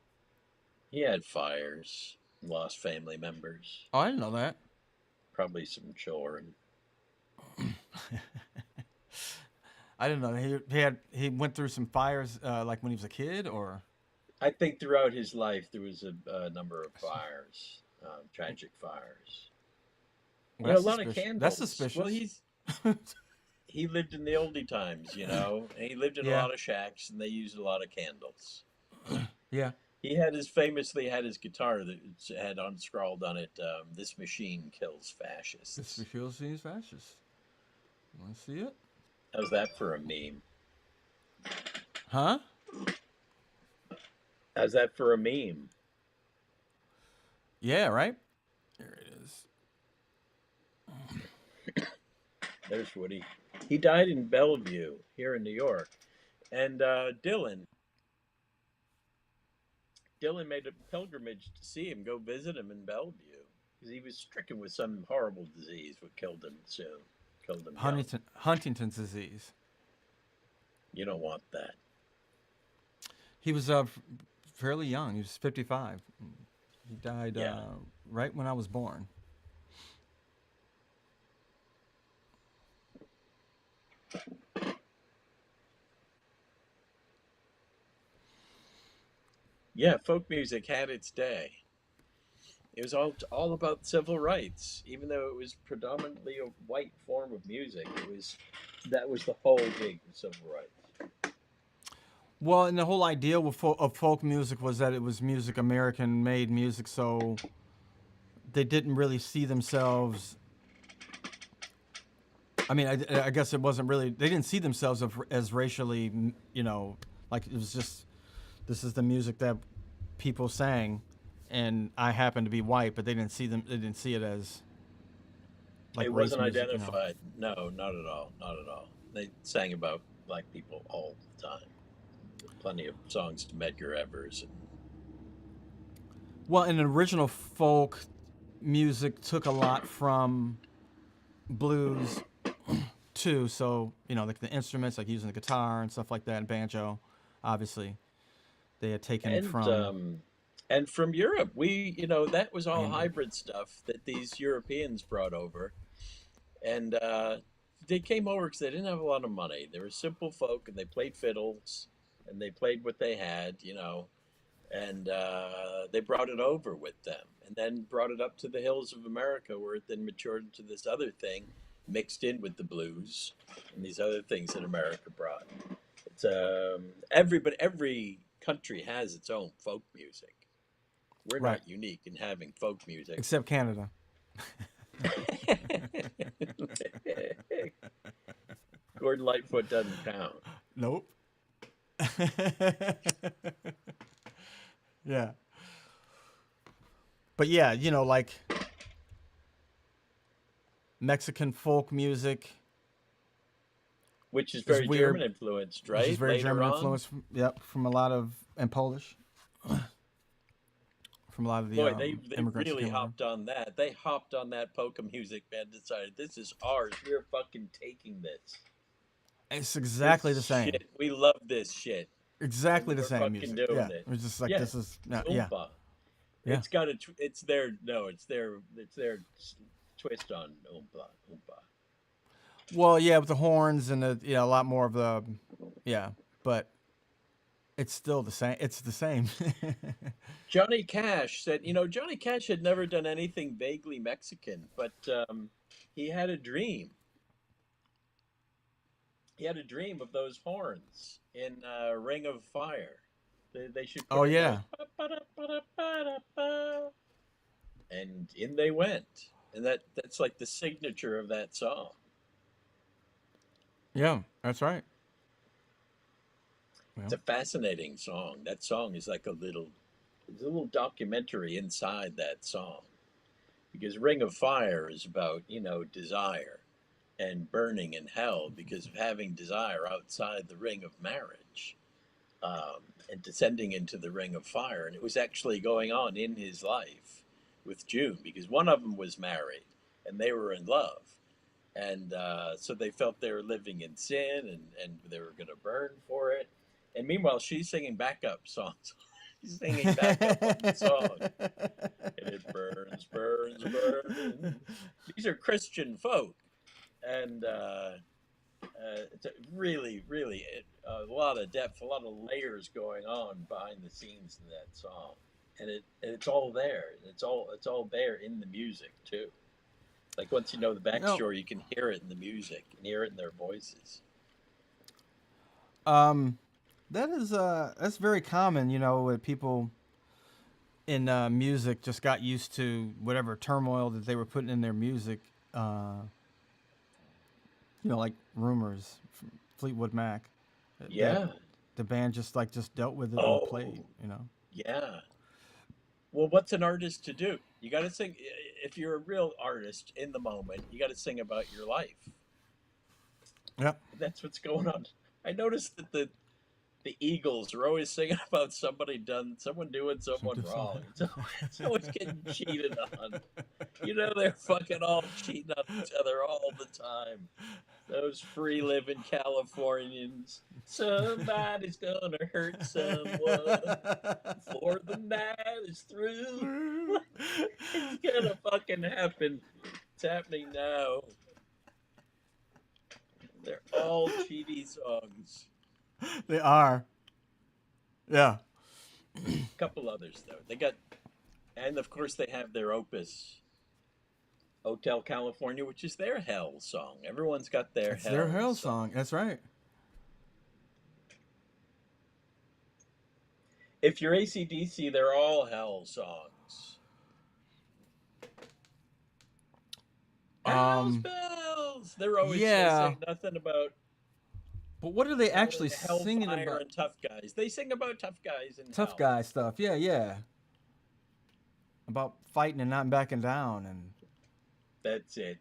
He had fires. Lost family members, Oh, I didn't know that. probably some children. I didn't know that. He went through some fires like when he was a kid, or I think throughout his life there was a number of fires, tragic fires. well, A that's lot of suspicious. That's candles. Well, suspicious. he lived in the oldie times, and he lived in a Yeah, lot of shacks, and they used a lot of candles. yeah. He famously had his guitar that had scrawled on it, "This machine kills This fascists." refuels these fascists. You want to see it? How's that for a meme? Huh? How's that for a meme? Yeah, right. Here it is. There's Woody. He died in Bellevue here in New York, and Dylan made a pilgrimage to see him, go visit him in Bellevue, because he was stricken with some horrible disease, what killed him soon, killed him young. Huntington's disease. You don't want that. He was fairly young. He was 55. He died Yeah. Right when I was born. Yeah, folk music had its day. It was all about civil rights, even though it was predominantly a white form of music. That was the whole gig of civil rights. Well, and the whole idea of folk music was that it was music, American-made music, so they didn't really see themselves. I mean, I guess it wasn't really. They didn't see themselves as racially, like it was just. This is the music that people sang, and I happened to be white, but they didn't see them. They didn't see it as. Like It race wasn't music, identified. No, not at all. Not at all. They sang about black people all the time. Plenty of songs to Medgar Evers. Well, and original folk music took a lot from blues too. So like the instruments, like using the guitar and stuff like that, and banjo, obviously, they had taken it from. And from Europe, that was all And hybrid stuff that these Europeans brought over, and they came over because they didn't have a lot of money. They were simple folk, and they played fiddles, and they played what they had, and they brought it over with them, and then brought it up to the hills of America, where it then matured into this other thing, mixed in with the blues and these other things that America brought. It's every country has its own folk music. We're Right. not unique in having folk music. Except Canada. Gordon Lightfoot doesn't count. Nope. Yeah. But yeah, like Mexican folk music. Which is It's very weird. German influenced, right? Which is very Later German on. influence. From a lot of, and Polish. From a lot of the Boy, they immigrants who really came over. hopped on that. They hopped on that polka music band, decided this is ours. We're fucking taking this. It's exactly This the same. shit. We love this shit. Exactly the We're same fucking music. doing Yeah. it. It was just like Yeah, this is It's yeah. oompa. Yeah. It's got it's their twist on oompa. Well, yeah, with the horns and a lot more of the but it's still the same. It's the same. Johnny Cash said, Johnny Cash had never done anything vaguely Mexican, but he had a dream. He had a dream of those horns in Ring of Fire. They should. Oh yeah. And in they went, and that's like the signature of that song. Yeah, that's right. It's a fascinating song. That song is like there's a little documentary inside that song, because Ring of Fire is about desire and burning in hell because of having desire outside the ring of marriage, and descending into the ring of fire. And it was actually going on in his life with June, because one of them was married and they were in love. And so they felt they were living in sin, and they were going to burn for it. And meanwhile, she's singing backup songs He's singing back up on the song. And it burns, burns, burns. These are Christian folk. And it's really, really a lot of depth, a lot of layers going on behind the scenes in that song. And it's all there. It's all there in the music, too. Like, once you know the backstory, you can hear it in the music and hear it in their voices. That's very common, with people in music just got used to whatever turmoil that they were putting in their music. Like Rumors from Fleetwood Mac. Yeah. The band just dealt with it Oh. and played, Yeah. Well, what's an artist to do? You got to sing. If you're a real artist in the moment, you got to sing about your life. Yep. That's what's going on. I noticed that the Eagles are always singing about someone doing someone wrong. Someone's getting cheated on. They're fucking all cheating on each other all the time. Those free living Californians. Somebody's gonna hurt someone before the night is through. It's gonna fucking happen. It's happening now. They're all cheaty songs. They are. Yeah. A couple others though. And of course they have their opus, Hotel California, which is their hell song. Everyone's got their It's their hell song. That's right. If you're AC/DC, they're all hell songs. Hell's bells. They're always saying nothing about. But what are they actually Hellfire singing about? And tough guys. They sing about tough guys and Tough guy stuff. Yeah. About fighting and not backing down and. That's it.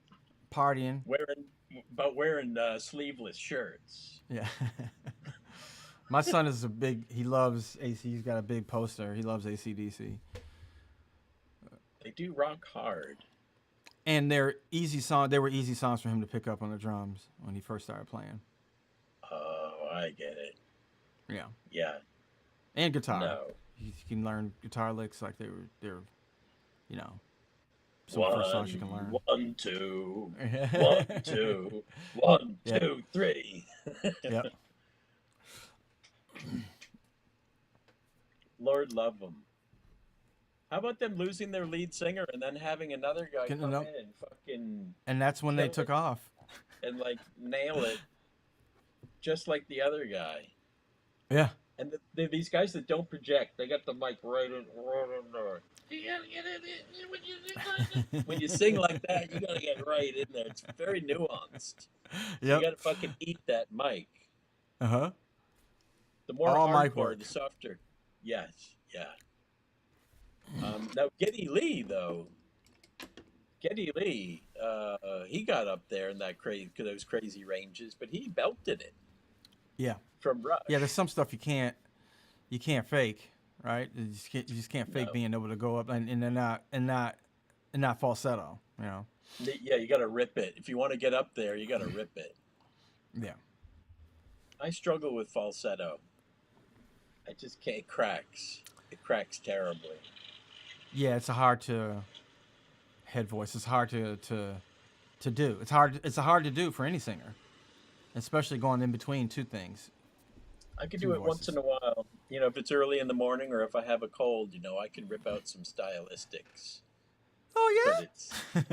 Partying. Wearing sleeveless shirts. Yeah. My son is he loves AC. He's got a big poster. He loves AC/DC. They do rock hard. And they were easy songs for him to pick up on the drums when he first started playing. Oh, I get it. Yeah. Yeah. And guitar. No. You can learn guitar licks like they're some first songs you can learn. 1, 2, 1, 2, 1, 2, 3. Yep. Lord love them. How about them losing their lead singer and then having another guy come in and fucking... And that's when they took off. And, nail it. Just like the other guy. Yeah. And these guys that don't project, they got the mic right in there. When you sing like that, you got to get right in there. It's very nuanced. Yep. You got to fucking eat that mic. Uh-huh. The more hardcore, the softer. Yes, yeah. Now, Geddy Lee, he got up there in those crazy ranges, but he belted it. Yeah. From Rush. Yeah, there's some stuff you can't fake, right? You just can't fake being able to go up and not falsetto, Yeah, you got to rip it. If you want to get up there, you got to rip it. Yeah. I struggle with falsetto. I just can't. It cracks. It cracks terribly. Yeah, it's a hard to head voice. It's hard to do. It's hard to do for any singer, especially going in between two things. I can do it once in a while. If it's early in the morning or if I have a cold, I can rip out some stylistics. Oh yeah.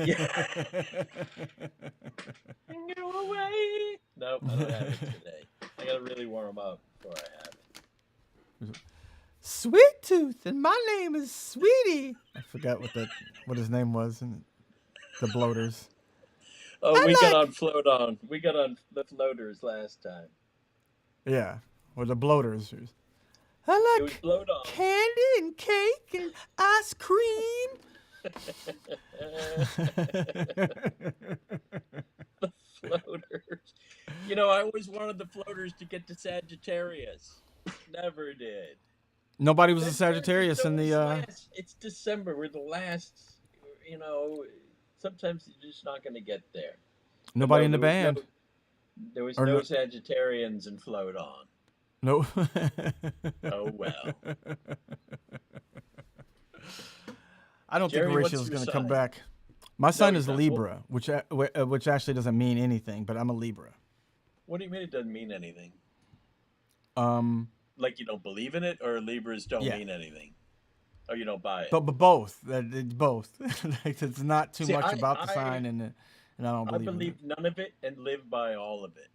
Yeah. Go away. Nope, I don't have it today. I gotta really warm up before I have it. Sweet Tooth, and my name is Sweetie. I forgot what his name was in the Bloaters. Oh, got on Float On. We got on the Floaters last time. Yeah, or the Bloaters. I like candy and cake and ice cream. The Floaters. I always wanted the Floaters to get to Sagittarius. Never did. Nobody was a Sagittarius in the. It's December. We're the last. Sometimes you're just not going to get there. Nobody in the band. There was no Sagittarians in Float On. Nope. Oh well. I don't think Jerry, what's Horatio's your going to come sign? back. My No, sign he's is not. Well, Libra, which actually doesn't mean anything, but I'm a Libra. what do you mean it doesn't mean anything? Um, Like you don't believe in it, or Libras don't yeah, mean anything, or you don't buy it? but both. Both. Like, it's not too See, much I about the I sign, and I don't I believe in believe none of it and live by all of it.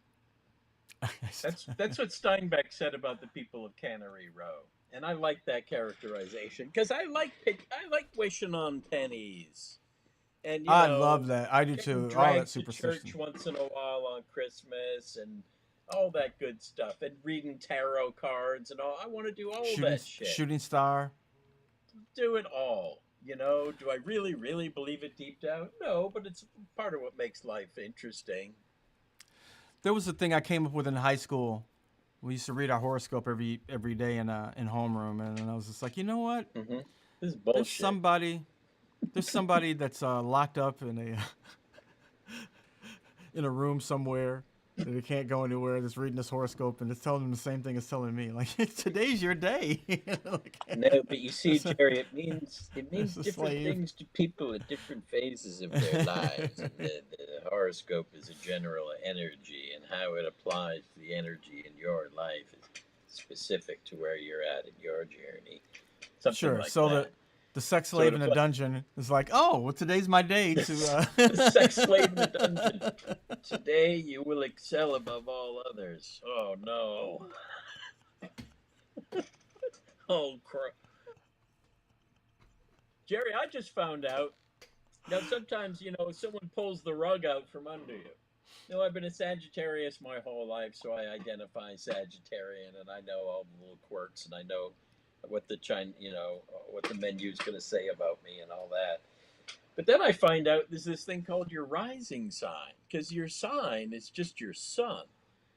it. That's what Steinbeck said about the people of Cannery Row, and I like that characterization because I like wishing on pennies, and I love that. I do getting too. All that dragged to superstition. church once in a while on Christmas and all that good stuff, and reading tarot cards and all. I want to do all that shit. Shooting star. Do it all. Do I really, really believe it deep down? No, but it's part of what makes life interesting. There was a thing I came up with in high school. We used to read our horoscope every day in homeroom, and I was just like, you know what? Hmm. This is There's bullshit. somebody that's locked up in a room somewhere that they can't go anywhere. That's reading this horoscope, and it's telling them the same thing it's telling me. Like, today's your day. Like, No, but you see, it's a, Jerry, it means it's a different slave. things to people at different phases of their lives. And the horoscope is a general energy, and how it applies to the energy in your life is specific to where you're at in your journey. Something Sure. like So that. the sex So slave it in a applies. dungeon is like, oh, well, today's my day to. The sex slave in the dungeon. Today you will excel above all others. Oh no. Oh crap. Jerry, I just found out. Now sometimes, someone pulls the rug out from under you. I've been a Sagittarius my whole life, so I identify Sagittarian, and I know all the little quirks, and I know what what the menu's going to say about me and all that. But then I find out there's this thing called your rising sign, because your sign is just your sun.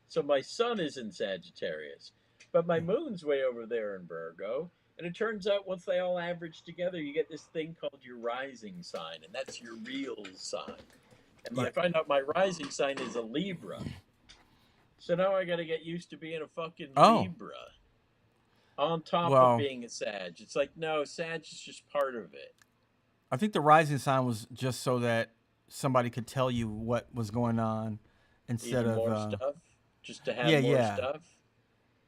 So my sun is in Sagittarius, but my moon's way over there in Virgo. And it turns out once they all average together, you get this thing called your rising sign, and that's your real sign. And I Yeah. find out my rising sign is a Libra. So now I got to get used to being a fucking Oh, Libra on top of well, being a Sag. It's like, no, Sag is just part of it. I think the rising sign was just so that somebody could tell you what was going on instead Even of more stuff, just to have yeah, more yeah. stuff.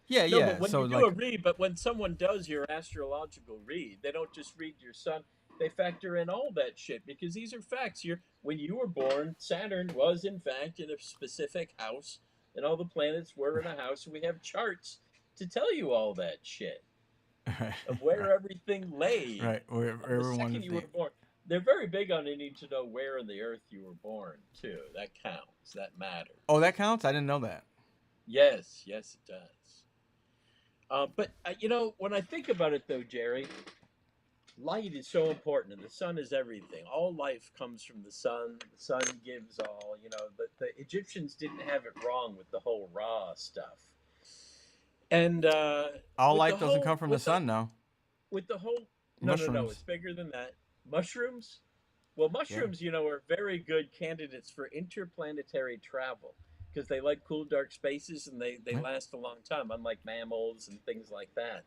Yeah, No, but yeah. when So you do a like, read, but when someone does your astrological read, they don't just read your sun. They factor in all that shit because these are facts. When you were born, Saturn was in fact in a specific house, and all the planets were in a house, and we have charts to tell you all that shit right, of where everything lay right, where on the everyone second is you were the. born. They're very big on needing to know where in the earth you were born too. That counts. That matters. Oh, that counts. I didn't know that. Yes, yes, it does. But when I think about it, though, Jerry, light is so important, and the sun is everything. All life comes from the sun. The sun gives all. The Egyptians didn't have it wrong with the whole Ra stuff, and All with the light doesn't come whole from the sun, no. with the whole. No, no, no. It's Mushrooms. bigger than that. Mushrooms. Well, Yeah. mushrooms, are very good candidates for interplanetary travel because they like cool, dark spaces and they Yeah. last a long time, unlike mammals and things like that.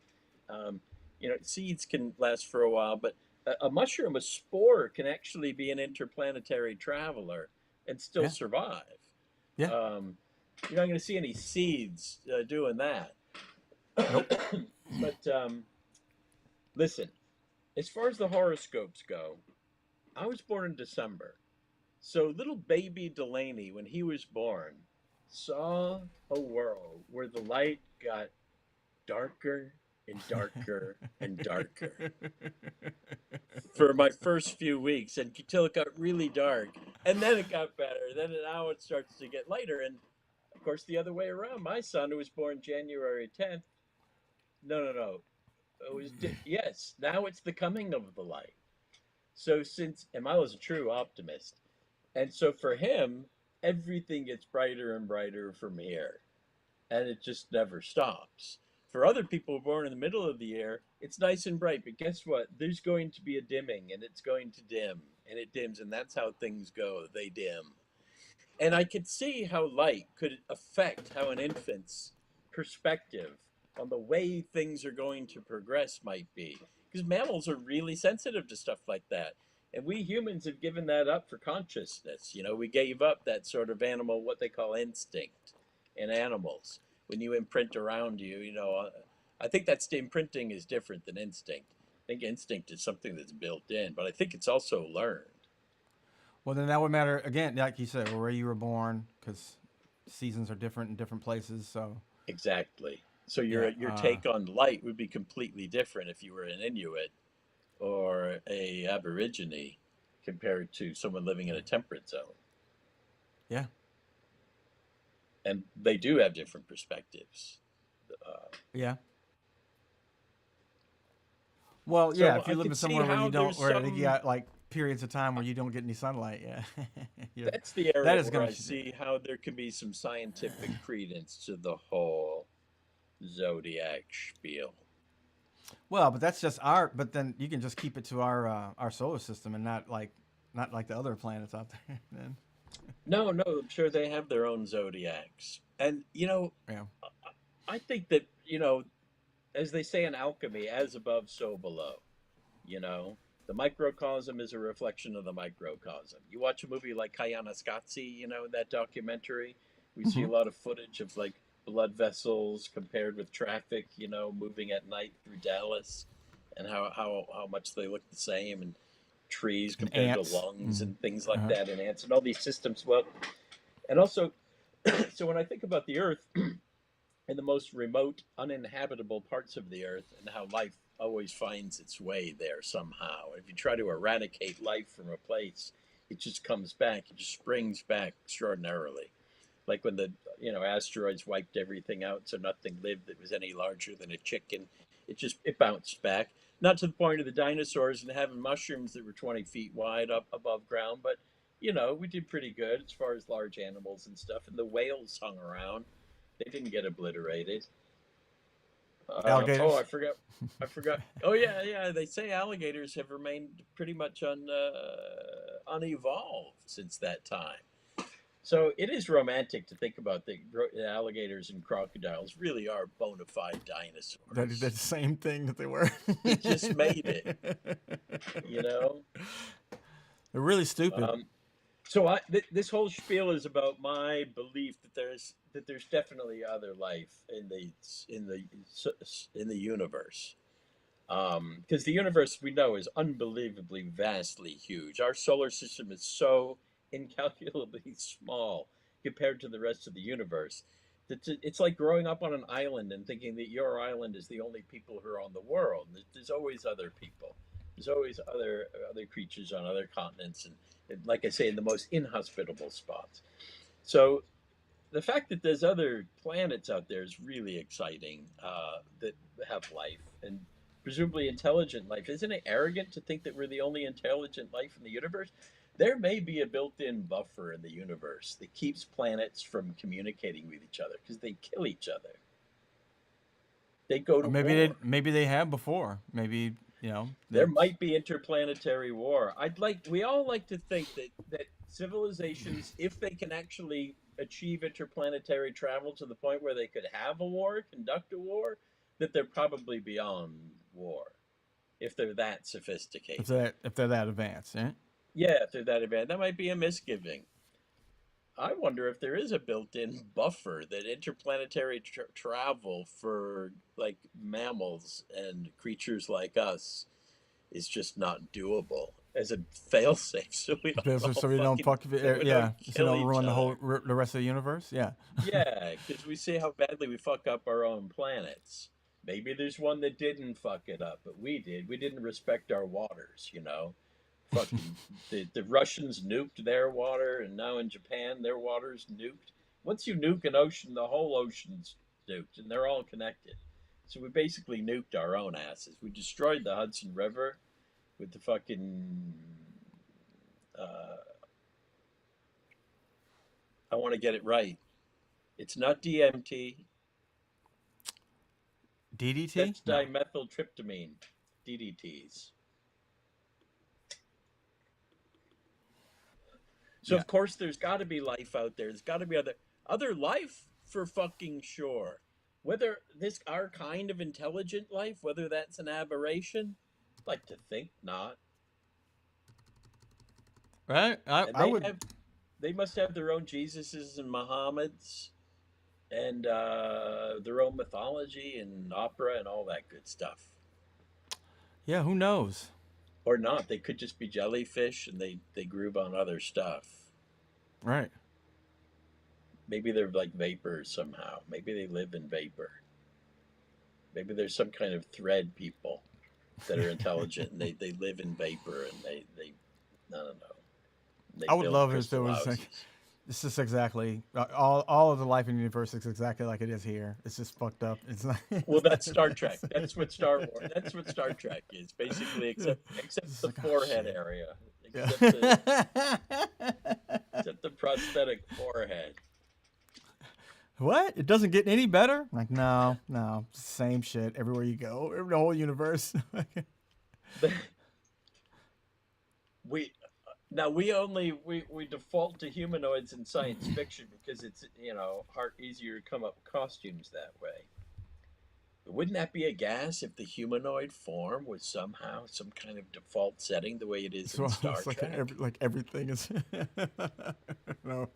Um, seeds can last for a while, but a mushroom, a spore, can actually be an interplanetary traveler and still Yeah. survive. Yeah. You're not going to see any seeds doing that. Nope. But listen, as far as the horoscopes go, I was born in December. So little baby Delaney, when he was born, saw a world where the light got darker and darker and darker for my first few weeks until it got really dark. And then it got better. Then now it starts to get lighter. And of course, the other way around. My son, who was born January 10th, no. Yes, now it's the coming of the light. So and Milo's a true optimist. And so for him, everything gets brighter and brighter from here. And it just never stops. For other people born in the middle of the year, it's nice and bright. But guess what? There's going to be a dimming, and it's going to dim. And it dims, and that's how things go. They dim. And I could see how light could affect how an infant's perspective on the way things are going to progress might be. Because mammals are really sensitive to stuff like that. And we humans have given that up for consciousness. You know, we gave up that sort of animal, what they call instinct in animals. When you imprint around you, you know, I think that's imprinting is different than instinct. I think instinct is something that's built in, but I think it's also learned. Well, then that would matter again, like you said, where you were born, because seasons are different in different places. So Exactly. So yeah, your take on light would be completely different if you were an Inuit or a Aborigine compared to someone living in a temperate zone. yeah, And they do have different perspectives. yeah. Well, yeah, So if I you live could in see somewhere where how you don't, there's where you some. got like periods of time where you don't get any sunlight, yeah, yeah, That's the that area is where gonna. I see how there can be some scientific credence to the whole zodiac spiel. Well, but that's just our. But then you can just keep it to our solar system and not like the other planets out there. Then No, no, I'm sure they have their own zodiacs. And, you know, yeah, I think that, you know, as they say in alchemy, as above, so below. You know, the microcosm is a reflection of the microcosm. You watch a movie like Kayanasqatsi, you know, that documentary, we see hmm a lot of footage of like blood vessels compared with traffic, you know, moving at night through Dallas and how much they look the same, and trees and compared to ants. lungs and things like Uh-huh. that, and ants and all these systems. Well, and also, so when I think about the earth, in the most remote, uninhabitable parts of the earth, and how life always finds its way there somehow. If you try to eradicate life from a place, it just comes back. It just springs back extraordinarily. Like when the asteroids wiped everything out, so nothing lived that was any larger than a chicken. It bounced back. Not to the point of the dinosaurs and having mushrooms that were 20 feet wide up above ground, but we did pretty good as far as large animals and stuff. And the whales hung around; they didn't get obliterated. Oh, Alligators. I forgot. I forgot. Oh yeah, yeah. They say alligators have remained pretty much unevolved since that time. So it is romantic to think about the alligators and crocodiles really are bona fide That is the dinosaurs same thing that they were. that just made it. You know. They're really stupid. Um, so this whole spiel is about my belief that there's definitely other life in the in the universe. Because the universe we know is unbelievably vastly huge. Our solar system is so incalculably small compared to the rest of the universe that it's like growing up on an island and thinking that your island is the only people who are on the world. There's always other people. There's always other creatures on other continents, and like I say, in the most inhospitable spots. So the fact that there's other planets out there is really exciting, that have life and presumably intelligent life. Isn't it arrogant to think that we're the only intelligent life in the universe? There may be a built-in buffer in the universe that keeps planets from communicating with each other because they kill each other. They go Or to war. maybe they have before. Maybe There that's might be interplanetary war. We all like to think that civilizations, if they can actually achieve interplanetary travel to the point where they could have a war, conduct a war, that they're probably beyond war if they're that sophisticated. if they're that advanced, eh? Yeah, if they're that advanced, that might be a misgiving. I wonder if there is a built-in buffer that interplanetary travel for like mammals and creatures like us is just not doable as a failsafe, so we don't all So we don't fucking so we yeah, don't so kill don't each ruin other. the rest of the universe. Yeah. Yeah, because we see how badly we fuck up our own planets. Maybe there's one that didn't fuck it up, but we did. We didn't respect our waters, you know. Fucking the Russians nuked their water, and now in Japan their water's nuked. Once you nuke an ocean, the whole ocean's nuked, and they're all connected. So we basically nuked our own asses. We destroyed the Hudson River with the fucking. Uh, I want to get it right. It's not DMT. DDT? That's No. dimethyltryptamine, DDTs. So Yeah. of course there's got to be life out there. There's got to be other life for fucking sure. whether this our kind of intelligent life, whether that's an aberration, I'd like to think not. Right? And I would. they must have their own Jesuses and Muhammads and their own mythology and opera and all that good stuff. Yeah, who knows? Or not. They could just be jellyfish and they groove on other stuff. Right. Maybe they're like vapors somehow. Maybe they live in vapor. Maybe there's some kind of thread people that are intelligent and they live in vapor and they I don't know. They I would build love it if there crystal was houses. like, this is exactly all of the life in the universe is exactly like it is here. It's just fucked up. It's not. Well, that's Star Trek. That's what Star Wars. That's what Star Trek is basically, except It's the like, oh, forehead shit. area, Yeah. except the prosthetic forehead. What? It doesn't get any better? Like, no, same shit everywhere you go, the whole universe. we we default to humanoids in science fiction because it's easier to come up with costumes that way. But wouldn't that be a gas if the humanoid form was somehow some kind of default setting the way it is in Star It's like Trek? like everything is. No.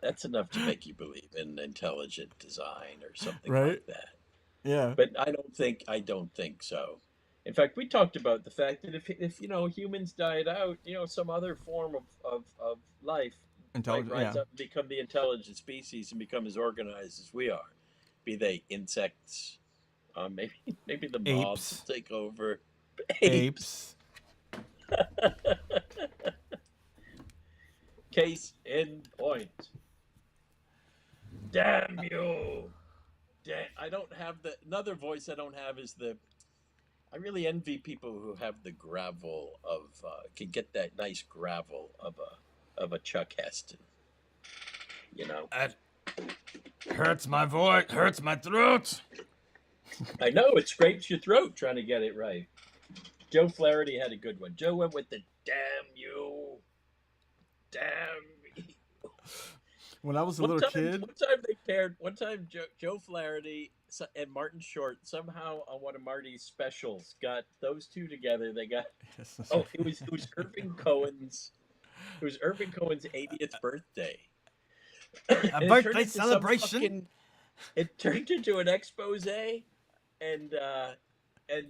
That's enough to make you believe in intelligent design or something Right? like that. Yeah. But I don't think so. In fact, we talked about the fact that if humans died out, some other form of life might Intelligent. rise Yeah. up and become the intelligent species and become as organized as we are. Be they insects, maybe the moths Apes. will take over. Apes. Case in point. Damn you! I don't have another voice I don't have is I really envy people who have the gravel can get that nice gravel of a Chuck Heston. That hurts my voice. Hurts my throat. I know it scrapes your throat trying to get it right. Joe Flaherty had a good one. Joe went with the damn you, damn me. When I was a little kid. One time Joe Flaherty and Martin Short somehow on one of Marty's specials got those two together. They got it was Irving Cohen's 80th birthday. A birthday celebration. It turned into an expose, and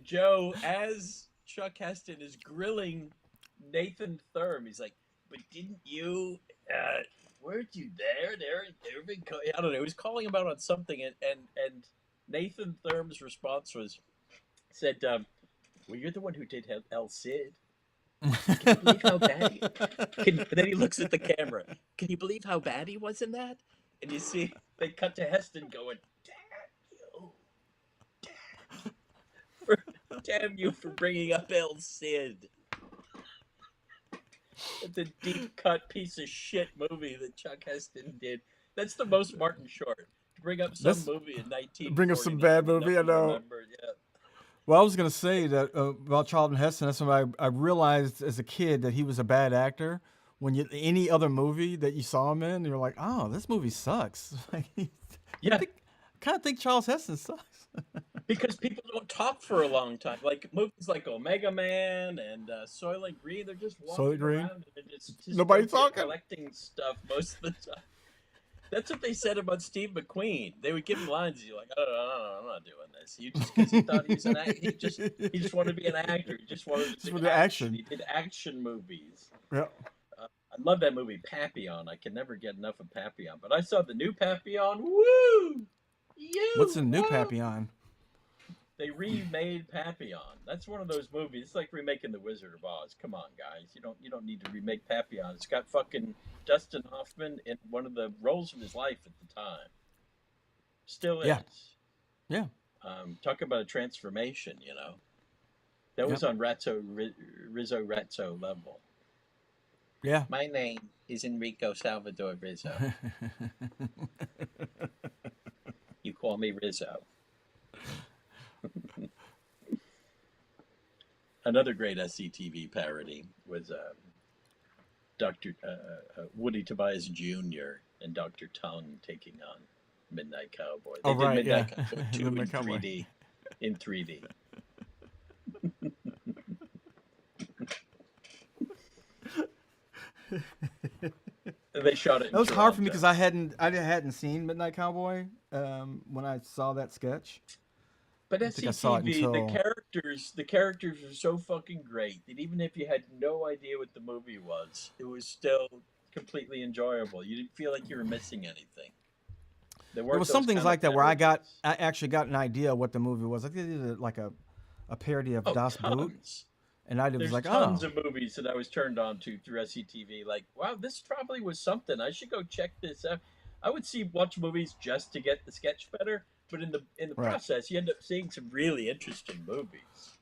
Joe, as Chuck Heston, is grilling Nathan Thurm. He's like, "But didn't you? Weren't you there? Irving Cohen." I don't know. He was calling him out on something, and Nathan Thurm's response said, "Well, you're the one who did El Cid." Can you believe how bad? Then he looks at the camera. Can you believe how bad he was in that? And you see, they cut to Heston going, "Damn you for bringing up El Cid." It's a deep cut piece of shit movie that Chuck Heston did. That's the most Martin Short. To bring up some movie in 1949. Bring up some bad movie. I know. Yeah. Well, I was gonna say that about Charlton Heston. That's when I realized as a kid that he was a bad actor. When any other movie that you saw him in, you're like, oh, this movie sucks. Yeah. Kind of think Charles Heston sucks. Because people don't talk for a long time. Like movies like Omega Man and Soylent Green, they're just walking around and just nobody talking, collecting stuff most of the time. That's what they said about Steve McQueen. They would give him lines. You're like, I'm not doing this. Because he thought he was an actor. He just wanted to be an actor. He just wanted to do action. He did action movies. Yeah. I love that movie Papillon. I can never get enough of Papillon. But I saw the new Papillon. Woo! What's the new Papillon? They remade Papillon. That's one of those movies. It's like remaking The Wizard of Oz. Come on, guys. You don't need to remake Papillon. It's got fucking Dustin Hoffman in one of the roles of his life at the time. Still is. Yeah. Talk about a transformation, That was on Rizzo Ratso level. Yeah. My name is Enrico Salvador Rizzo. You call me Rizzo. Another great SCTV parody was Dr. Woody Tobias Jr. and Dr. Tongue taking on Midnight Cowboy. Oh, They did right, Midnight yeah. Cowboy 2 in Midnight Cowboy. 3D. In 3D. And they shot it in That was hard for me Toronto. because I hadn't seen Midnight Cowboy when I saw that sketch. But I think I saw it SCTV, until the characters are so fucking great that even if you had no idea what the movie was, it was still completely enjoyable. You didn't feel like you were missing anything. There there weren't was those some things kind like of that where I parodies. actually got an idea what the movie was. I think they did like a parody of Oh, Das Boot, tons. and I was There's like, tons oh, of movies that I was turned on to through SCTV. Like, wow, this probably was something. I should go check this out. I would watch movies just to get the sketch better, but in the right, process, you end up seeing some really interesting movies,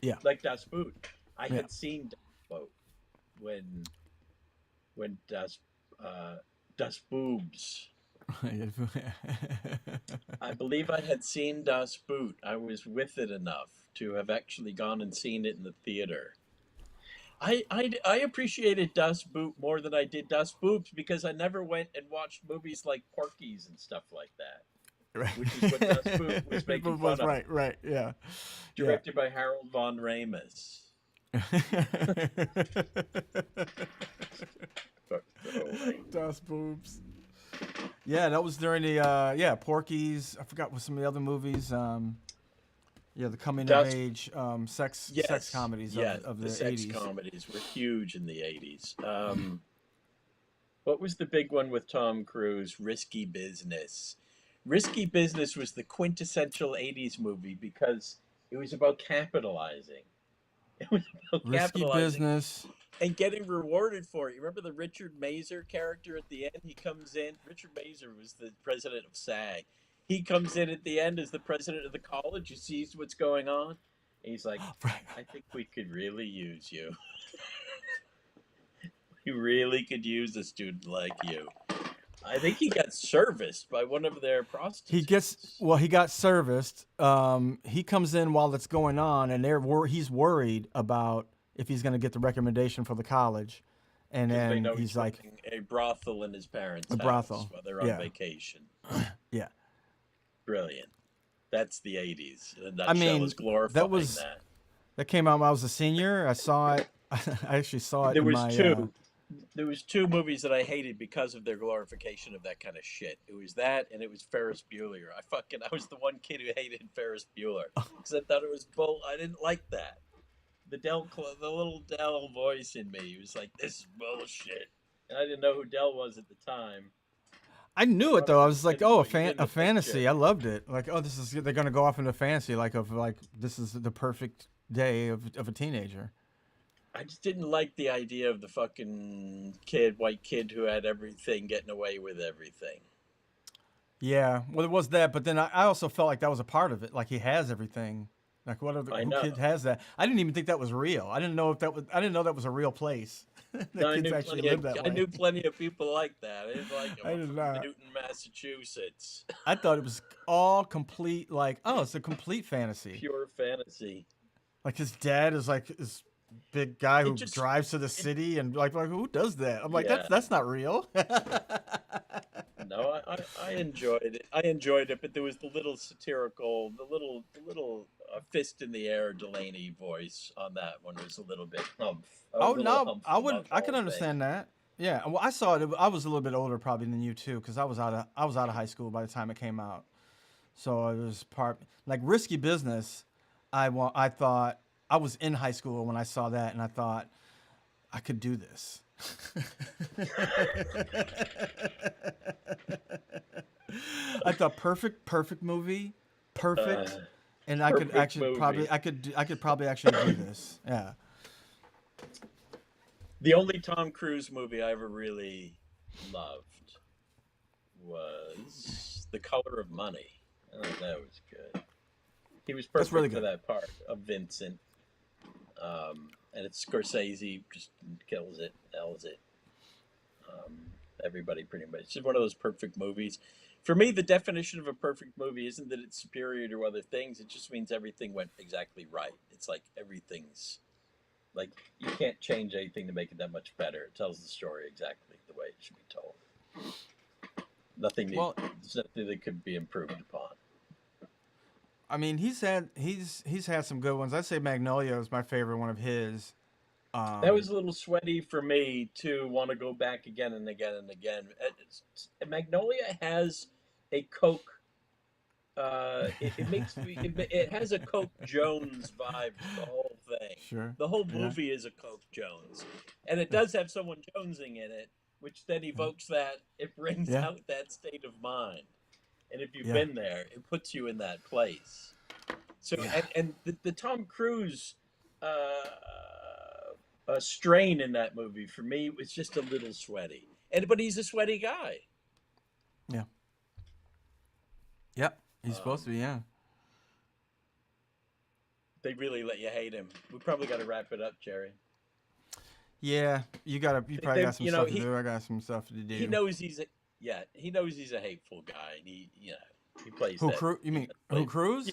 yeah, like Das Boot. I yeah. had seen Das Boot when Das Boobs. I believe I had seen Das Boot. I was with it enough to have actually gone and seen it in the theater. I appreciated Das Boot more than I did Das Boobs because I never went and watched movies like Porky's and stuff like that, Right. which is what Das Boot was making fun of. Right, yeah, Directed by Harold von Ramis. Das Boobs. Yeah, that was during the Porky's. I forgot what some of the other movies. The coming of age sex comedies of the sex 80s. comedies were huge in the 80s. What was the big one with Tom Cruise? Risky Business. Risky Business was the quintessential 80s movie because it was about capitalizing. It was about Risky capitalizing Business. and getting rewarded for it. You remember the Richard Mazer character at the end? He comes in. Richard Mazer was the president of SAG. He comes in at the end as the president of the college. He sees what's going on. And he's like, Right. I think we could really use you. We really could use a student like you. I think he got serviced by one of their prostitutes. He got serviced. He comes in while it's going on, and he's worried about if he's going to get the recommendation for the college. And Because they then know he's like, running a brothel in his parents' house brothel, while they're on yeah. vacation. Yeah. Brilliant. That's the 80s. I mean, is glorifying that was that. That came out when I was a senior. I saw it. I actually saw it. There in was my, two. There was two movies that I hated because of their glorification of that kind of shit. It was that, and it was Ferris Bueller. I was the one kid who hated Ferris Bueller because I thought it was bull. I didn't like that. The little Del voice in me was like, "This is bullshit," and I didn't know who Del was at the time. I knew it though. I was like, oh, in the a fantasy. picture. I loved it. Like, oh, they're gonna go off into fantasy, this is the perfect day of a teenager. I just didn't like the idea of the fucking white kid who had everything, getting away with everything. Yeah, well, it was that, but then I also felt like that was a part of it. Like he has everything. Like who kid has that? I didn't even think that was real. I didn't know that was a real place. Kids actually live that way. I knew plenty of people like that. I didn't like I them. did From not. Newton, Massachusetts. I thought it was all complete. Like, oh, it's a complete fantasy. Pure fantasy. Like his dad is like this big guy who just- drives to the city and like who does that? I'm like, Yeah. that's not real. No, I enjoyed it. I enjoyed it, but there was the little satirical, the little fist in the air Delaney voice on that one was a little bit humph. Oh no, I can understand that. Yeah, well, I saw it. I was a little bit older probably than you too, because I was out of high school by the time it came out. So it was like Risky Business. I thought I was in high school when I saw that, and I thought I could do this. I thought perfect movie, perfect, and I could actually movie. I could probably actually do this. Yeah. The only Tom Cruise movie I ever really loved was The Color of Money. I thought that was good. He was perfect really for good. that part of Vincent. And it's Scorsese just kills it, nails it. Everybody pretty much. It's just one of those perfect movies. For me, the definition of a perfect movie isn't that it's superior to other things. It just means everything went exactly right. It's like everything's like you can't change anything to make it that much better. It tells the story exactly the way it should be told. Nothing. Well, There's nothing that could be improved upon. I mean, he's had some good ones. I'd say Magnolia is my favorite one of his. That was a little sweaty for me to want to go back again and again and again. Magnolia has a Coke. It makes me. It has a Coke Jones vibe to the whole thing. Sure. The whole Yeah. movie is a Coke Jones, and it does have someone jonesing in it, which then evokes that. It brings Yeah. out that state of mind, and if you've Yeah. been there, it puts you in that place. So, Yeah. and the Tom Cruise strain in that movie for me was just a little sweaty, but he's a sweaty guy. Yeah. Yep. He's supposed to be. Yeah. They really let you hate him. We probably got to wrap it up, Jerry. Yeah. You probably got some stuff to do. I got some stuff to do. He knows he's a hateful guy, and he plays Who that. Cruise? You mean who Cruise?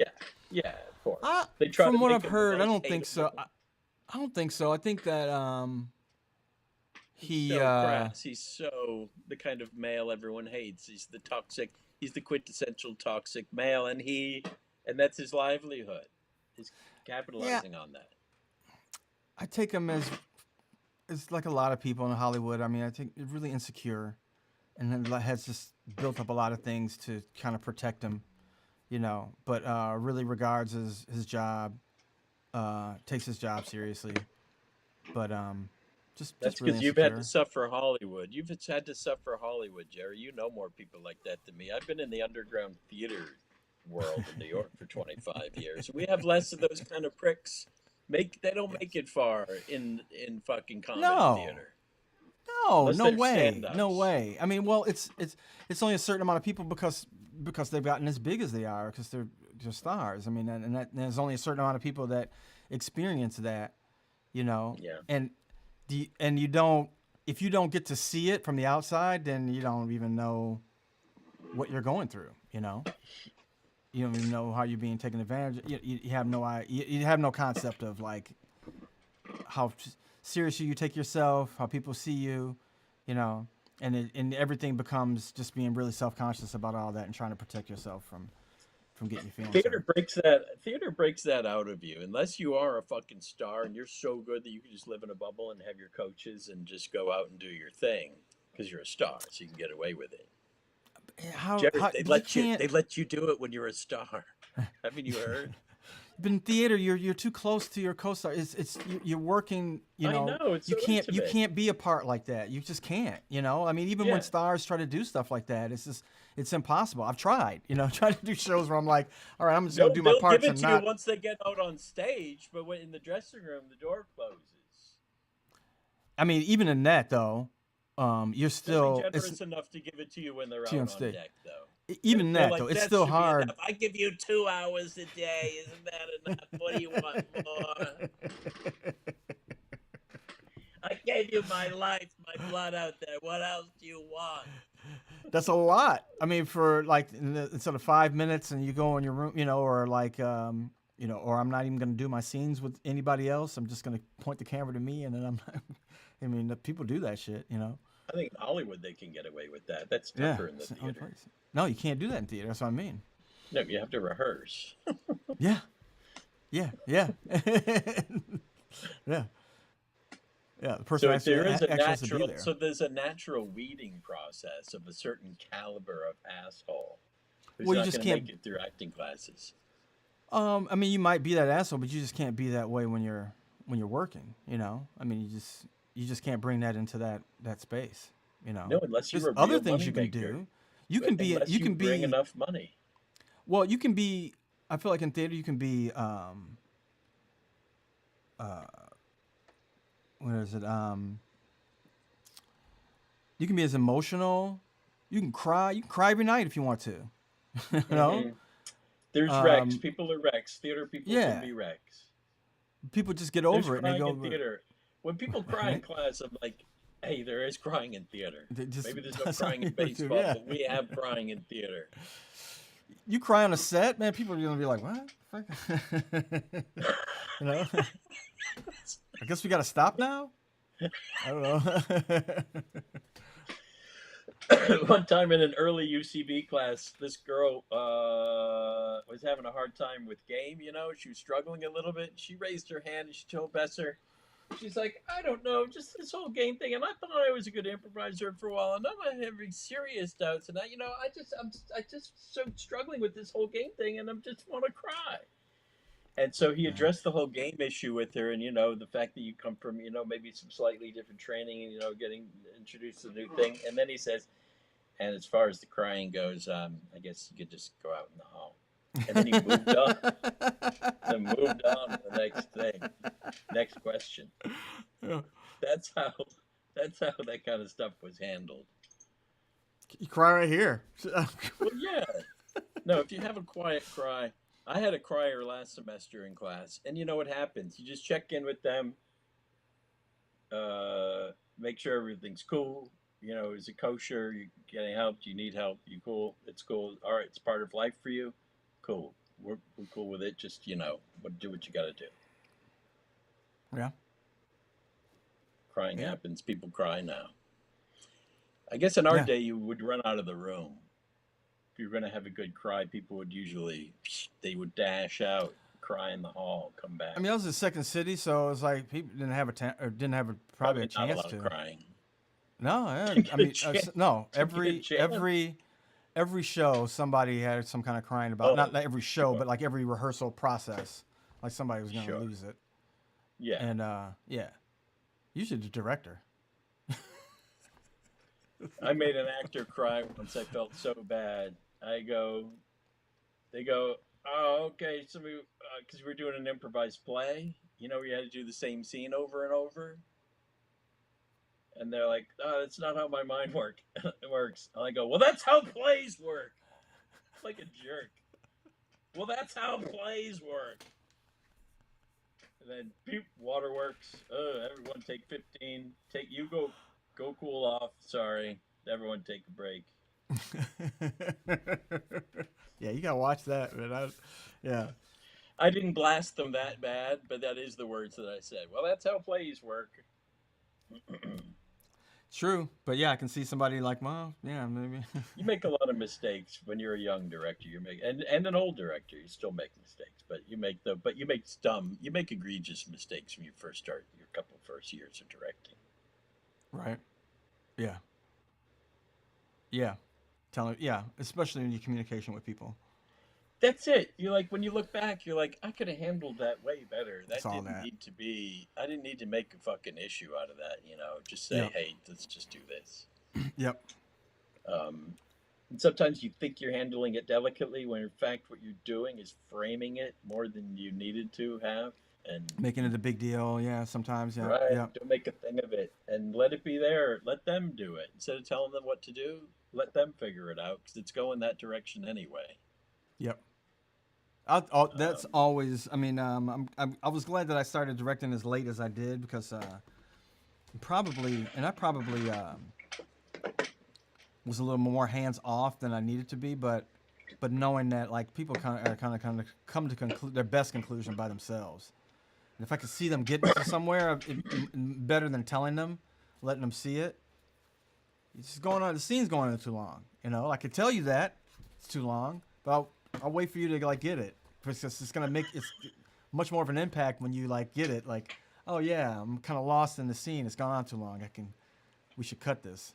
Yeah, of course. From what I've heard, I don't think so. I don't think so. I think that he's so crass. He's so the kind of male everyone hates. He's the toxic. He's the quintessential toxic male, and that's his livelihood. He's capitalizing on that. I take him as like a lot of people in Hollywood. I mean, I think he's really insecure, and then has just built up a lot of things to kind of protect him, But really regards his job, takes his job seriously. But that's because really you've insecure. had to suffer Hollywood. You've had to suffer Hollywood, Jerry. You know more people like that than me. I've been in the underground theater world in New York for 25 years. We have less of those kind of pricks. They don't make it far in fucking comedy theater. No, Unless no they're way, stand-ups. no way. I mean, well, it's only a certain amount of people because they've gotten as big as they are because they're stars. I mean, and there's only a certain amount of people that experience that, Yeah. And you don't, if you don't get to see it from the outside, then you don't even know what you're going through. You don't even know how you're being taken advantage of. You have no concept of like how seriously you take yourself, how people see you, and everything becomes just being really self-conscious about all that and trying to protect yourself from getting your feelings hurt. Theater breaks that out of you. Unless you are a fucking star and you're so good that you can just live in a bubble and have your coaches and just go out and do your thing because you're a star, so you can get away with it. Jerry, they let you do it when you're a star. Haven't you heard? But in theater, you're too close to your co-star. You're working. I know, it's you so can't intimate. you can't be a part like that. You just can't. I mean, even when stars try to do stuff like that, it's impossible. I've tried. Tried to do shows where I'm like, all right, I'm just gonna do my parts give it and to not. you once they get out on stage, but when in the dressing room, the door closes. I mean, even in that though, you're still generous enough to give it to you when they're out on on stage. deck, though. Even They're that like, though, it's "That still should be hard. enough. I give you 2 hours a day. Isn't that enough? What do you want more? I gave you my life, my blood out there. What else do you want? That's a lot. I mean, for like instead of 5 minutes and you go in your room, or like, or I'm not even going to do my scenes with anybody else. I'm just going to point the camera to me, and then I'm. I mean, people do that shit, I think in Hollywood they can get away with that. That's tougher in the theater. No, you can't do that in theater. That's what I mean. No, you have to rehearse. Yeah. Yeah. Yeah. The person actually has to be there. So there's a natural weeding process of a certain caliber of asshole who's Well, you not just going to can't- make it through acting classes. I mean, you might be that asshole, but you just can't be that way when you're working. I mean, you just can't bring that into that space. No, unless you're There's a other real things you can moneymaker. do. You can be. Unless You can bring be enough money. Well, you can be. I feel like in theater you can be. What is it? You can be as emotional. You can cry. You can cry every night if you want to. There's wrecks. People are wrecks. Theater people yeah. can be wrecks. People just get There's over it and they crying go. in theater. When people cry in class, I'm like, hey, there is crying in theater. Maybe there's no crying in baseball, but we have crying in theater. You cry on a set, man. People are gonna be like, "What? I guess we gotta stop now." I don't know. One time in an early UCB class, this girl was having a hard time with game. She was struggling a little bit. She raised her hand and she told Besser, she's like, I don't know, just this whole game thing. And I thought I was a good improviser for a while, and I'm having serious doubts. And I just so struggling with this whole game thing, and I just want to cry. And so he addressed the whole game issue with her, and the fact that you come from maybe some slightly different training, and getting introduced to the new thing. And then he says, and as far as the crying goes, I guess you could just go out in the hall. And then he moved on. And moved on to the next thing. Next question. Yeah. That's how that kind of stuff was handled. You cry right here. Well, yeah. No, if you have a quiet cry. I had a crier last semester in class, and you know what happens? You just check in with them, make sure everything's cool. Is it kosher? You getting help? Do you need help? You cool? It's cool. All right, it's part of life for you. Cool. We're cool with it. Just do what you got to do. Yeah. Crying happens. People cry now. I guess in our day, you would run out of the room. If you're going to have a good cry, people would they would dash out, cry in the hall, come back. I mean, I was in Second City, so it was like people didn't have probably a chance not a lot to. Of crying. No, I mean, no. Every show, somebody had some kind of crying about. Not every show, but like every rehearsal process, like somebody was going to lose it. Yeah. And usually the director. I made an actor cry once. I felt so bad. They go, oh, okay. So because we were doing an improvised play, we had to do the same scene over and over. And they're like, oh, that's not how my mind works. And I go, well, that's how plays work. Like a jerk. Well, that's how plays work. And then, waterworks. Everyone take 15. Go cool off. Sorry. Everyone take a break. Yeah, you gotta watch that, man. I didn't blast them that bad, but that is the words that I said. Well, that's how plays work. True, but yeah, I can see somebody like, well, yeah, maybe. You make a lot of mistakes when you're a young director. And an old director, you still make mistakes, but you make egregious mistakes when you first start your couple first years of directing. Right. Yeah. Yeah. Especially in your communication with people. That's it. You're like, when you look back, you're like, I could have handled that way better. I didn't need to make a fucking issue out of that, just say, hey, let's just do this. Yep. And sometimes you think you're handling it delicately when in fact what you're doing is framing it more than you needed to have. And making it a big deal, sometimes, yeah. Right, yeah. Don't make a thing of it, and let it be there. Let them do it. Instead of telling them what to do, let them figure it out, because it's going that direction anyway. Yep. That's always, I mean, I was glad that I started directing as late as I did, because I probably was a little more hands off than I needed to be, but knowing that like people kind of come to their best conclusion by themselves. And if I could see them get to somewhere, better than telling them, letting them see it. It's just going on. The scene's going on too long. I could tell you that it's too long, but I'll wait for you to like get it, because it's gonna make it's much more of an impact when you like get it. Like, oh yeah, I'm kind of lost in the scene. It's gone on too long. We should cut this.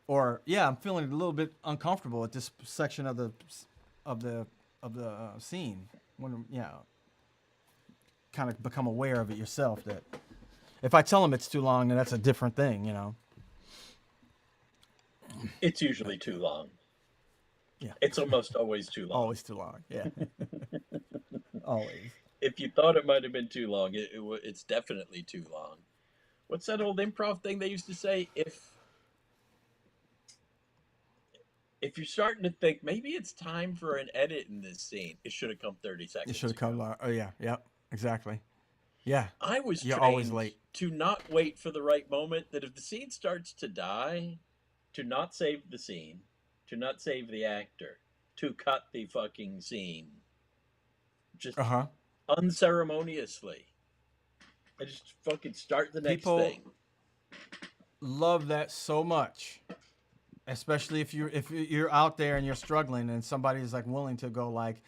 Or yeah, I'm feeling a little bit uncomfortable at this section of the scene. When kind of become aware of it yourself, that if I tell them it's too long, then that's a different thing, It's usually too long. Yeah. It's almost always too long. Always too long. Yeah. Always. If you thought it might have been too long, it's definitely too long. What's that old improv thing they used to say? If you're starting to think maybe it's time for an edit in this scene, it should have come 30 seconds. It should have come. Oh yeah, yep, exactly. Yeah. I was You're trained always late. to not wait for the right moment. That if the scene starts to die, to not save the scene, to not save the actor, to cut the fucking scene, just unceremoniously. I just fucking start the next thing. love that so much, especially if you're out there and you're struggling, and somebody's like willing to go like,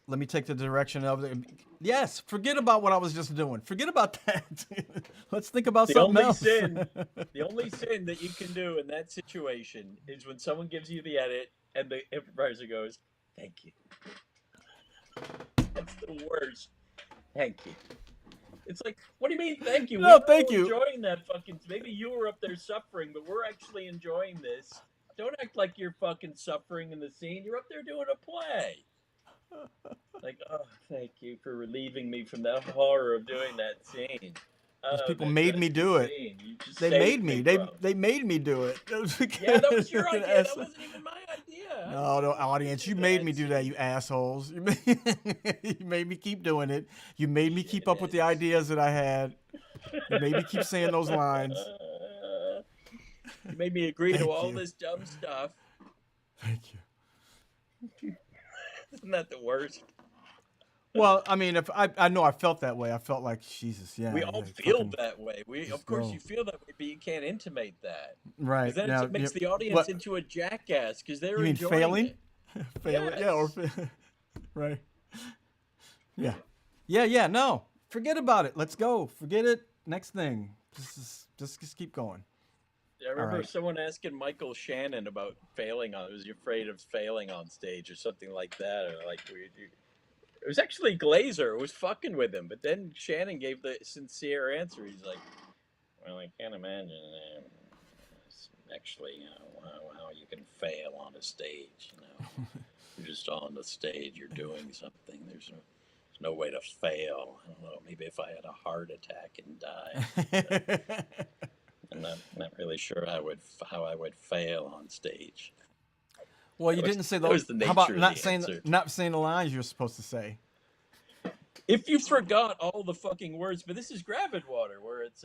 let me take the direction of it. Yes, forget about what I was just doing. Forget about that. Let's think about something else. The only sin that you can do in that situation is when someone gives you the edit and the improviser goes, "Thank you." That's the worst. Thank you. It's like, what do you mean, thank you? No, We were thank all you. enjoying that fucking. Maybe you were up there suffering, but we're actually enjoying this. Don't act like you're fucking suffering in the scene. You're up there doing a play. Like, oh, thank you for relieving me from the horror of doing that scene. Those Oh, people that made me dreadful do it. scene. You just They saved made me. bro. They made me do it. Yeah, that was your idea. That wasn't even my idea. No, the audience, you made me do that, you assholes. You made me keep doing it. You made me keep up with the ideas that I had. You made me keep saying those lines. You made me agree to Thank all you. this dumb stuff. Thank you. Isn't that the worst? Well, I mean, if I know I felt that way. I felt like Jesus. Yeah, We all yeah, feel fucking- that way. just Of course, go. you feel that way, but you can't intimate that. Right. Because then Now, it makes you- the audience what- into a jackass because they're You mean enjoying failing? it. Failing? Yeah, or right. Yeah. Yeah. No, forget about it. Let's go. Forget it. Next thing. Just keep going. I remember right. someone asking Michael Shannon about failing on. Was he afraid of failing on stage or something like that? Or like it was actually Glazer who was fucking with him, but then Shannon gave the sincere answer. He's like, "Well, I can't imagine actually, how you can fail on a stage. You're just on the stage, you're doing something. There's no way to fail. I don't know. Maybe if I had a heart attack and died." I'm not really sure how I would fail on stage. Well, you That was- didn't say that those. was the How about nature of not the saying answer. not saying the lines you're supposed to say? If you forgot all the fucking words, but this is Gravid Water, where it's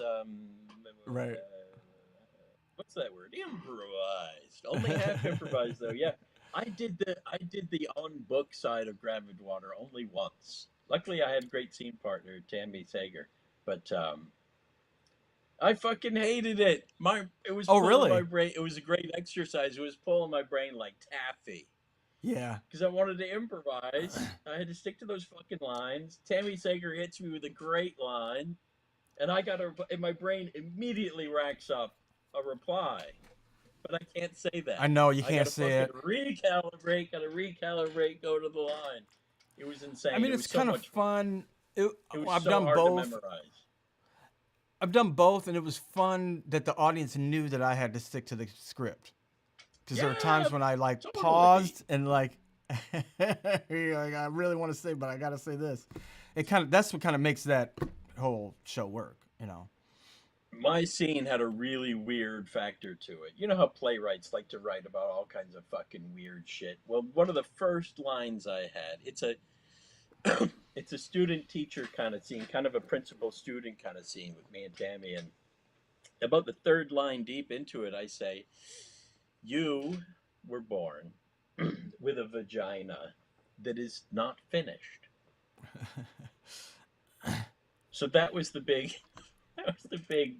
Right. What's that word? Improvised. Only half improvised though. Yeah, I did the on book side of Gravid Water only once. Luckily, I had a great scene partner, Tammy Sager, but I fucking hated it. It was Oh, pulling really? my brain. It was a great exercise. It was pulling my brain like taffy. Yeah. Because I wanted to improvise. I had to stick to those fucking lines. Tammy Sager hits me with a great line, and and my brain immediately racks up a reply. But I can't say that. I know you can't gotta say it. recalibrate, go to the line. It was insane. I mean, it it's was so kind of much fun. It was I've so done hard both. to memorize. I've done both, and it was fun that the audience knew that I had to stick to the script. Because there were times when I like totally. paused and like, like, I really want to say, but I gotta say this. That's what kind of makes that whole show work, My scene had a really weird factor to it. You know how playwrights like to write about all kinds of fucking weird shit. Well, one of the first lines I had, it's a student teacher kind of scene, kind of a principal student kind of scene with me and Tammy, and about the third line deep into it, I say, "You were born with a vagina that is not finished." So that was the big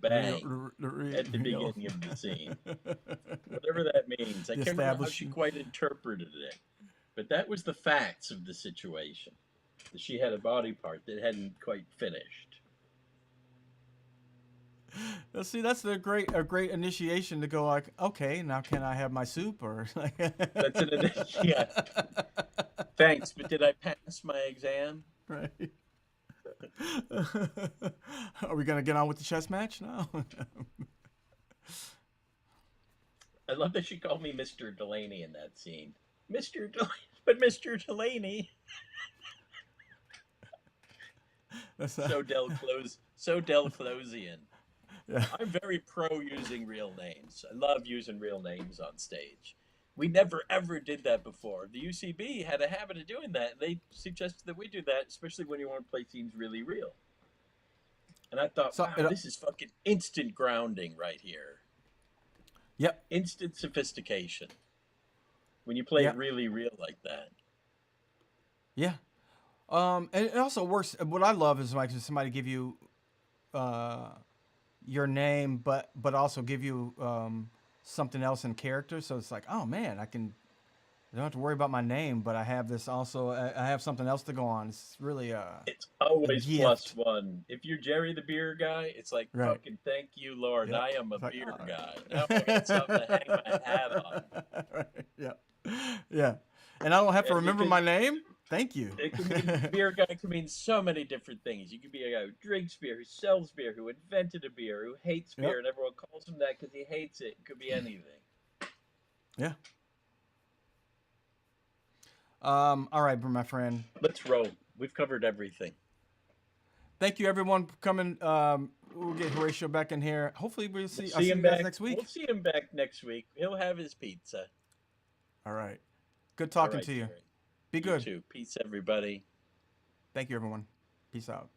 bang at the beginning of the scene. Whatever that means. I can't remember how she quite interpreted it. But that was the facts of the situation. That she had a body part that hadn't quite finished. See, that's a great initiation to go like, okay, now can I have my soup or like That's an initiation. Yeah. Thanks, but did I pass my exam? Right. Are we gonna get on with the chess match now? I love that she called me Mr. Delaney in that scene. Mr. Delaney, but Mr. Delaney. So Del Closian. Yeah. I'm very pro using real names. I love using real names on stage. We never ever did that before. The UCB had a habit of doing that. They suggested that we do that, especially when you want to play scenes really real. And I thought, wow, this is fucking instant grounding right here. Yep. Instant sophistication. When you play it really real like that. Yeah. And it also works. What I love is like somebody give you your name, but also give you something else in character. So it's like, oh man, I don't have to worry about my name, but I have this also. I have something else to go on. It's really It's always plus gift. one. If you're Jerry the beer guy, it's like Right. fucking thank you, Lord. Yep. I am a It's like, beer oh. guy. Now I got something to hang my hat on. Right. Yeah. Yeah. And I don't have to And remember my name. Thank you. it can mean beer guy can mean so many different things. You could be a guy who drinks beer, who sells beer, who invented a beer, who hates beer, Yep. and everyone calls him that because he hates it. It could be anything. Yeah. All right, my friend. Let's roll. We've covered everything. Thank you, everyone, for coming. We'll get Horatio back in here. Hopefully, I'll see you him guys back next week. We'll see him back next week. He'll have his pizza. All right. Good talking All right, to you. Jerry. Be good. You too. Peace, everybody. Thank you, everyone. Peace out.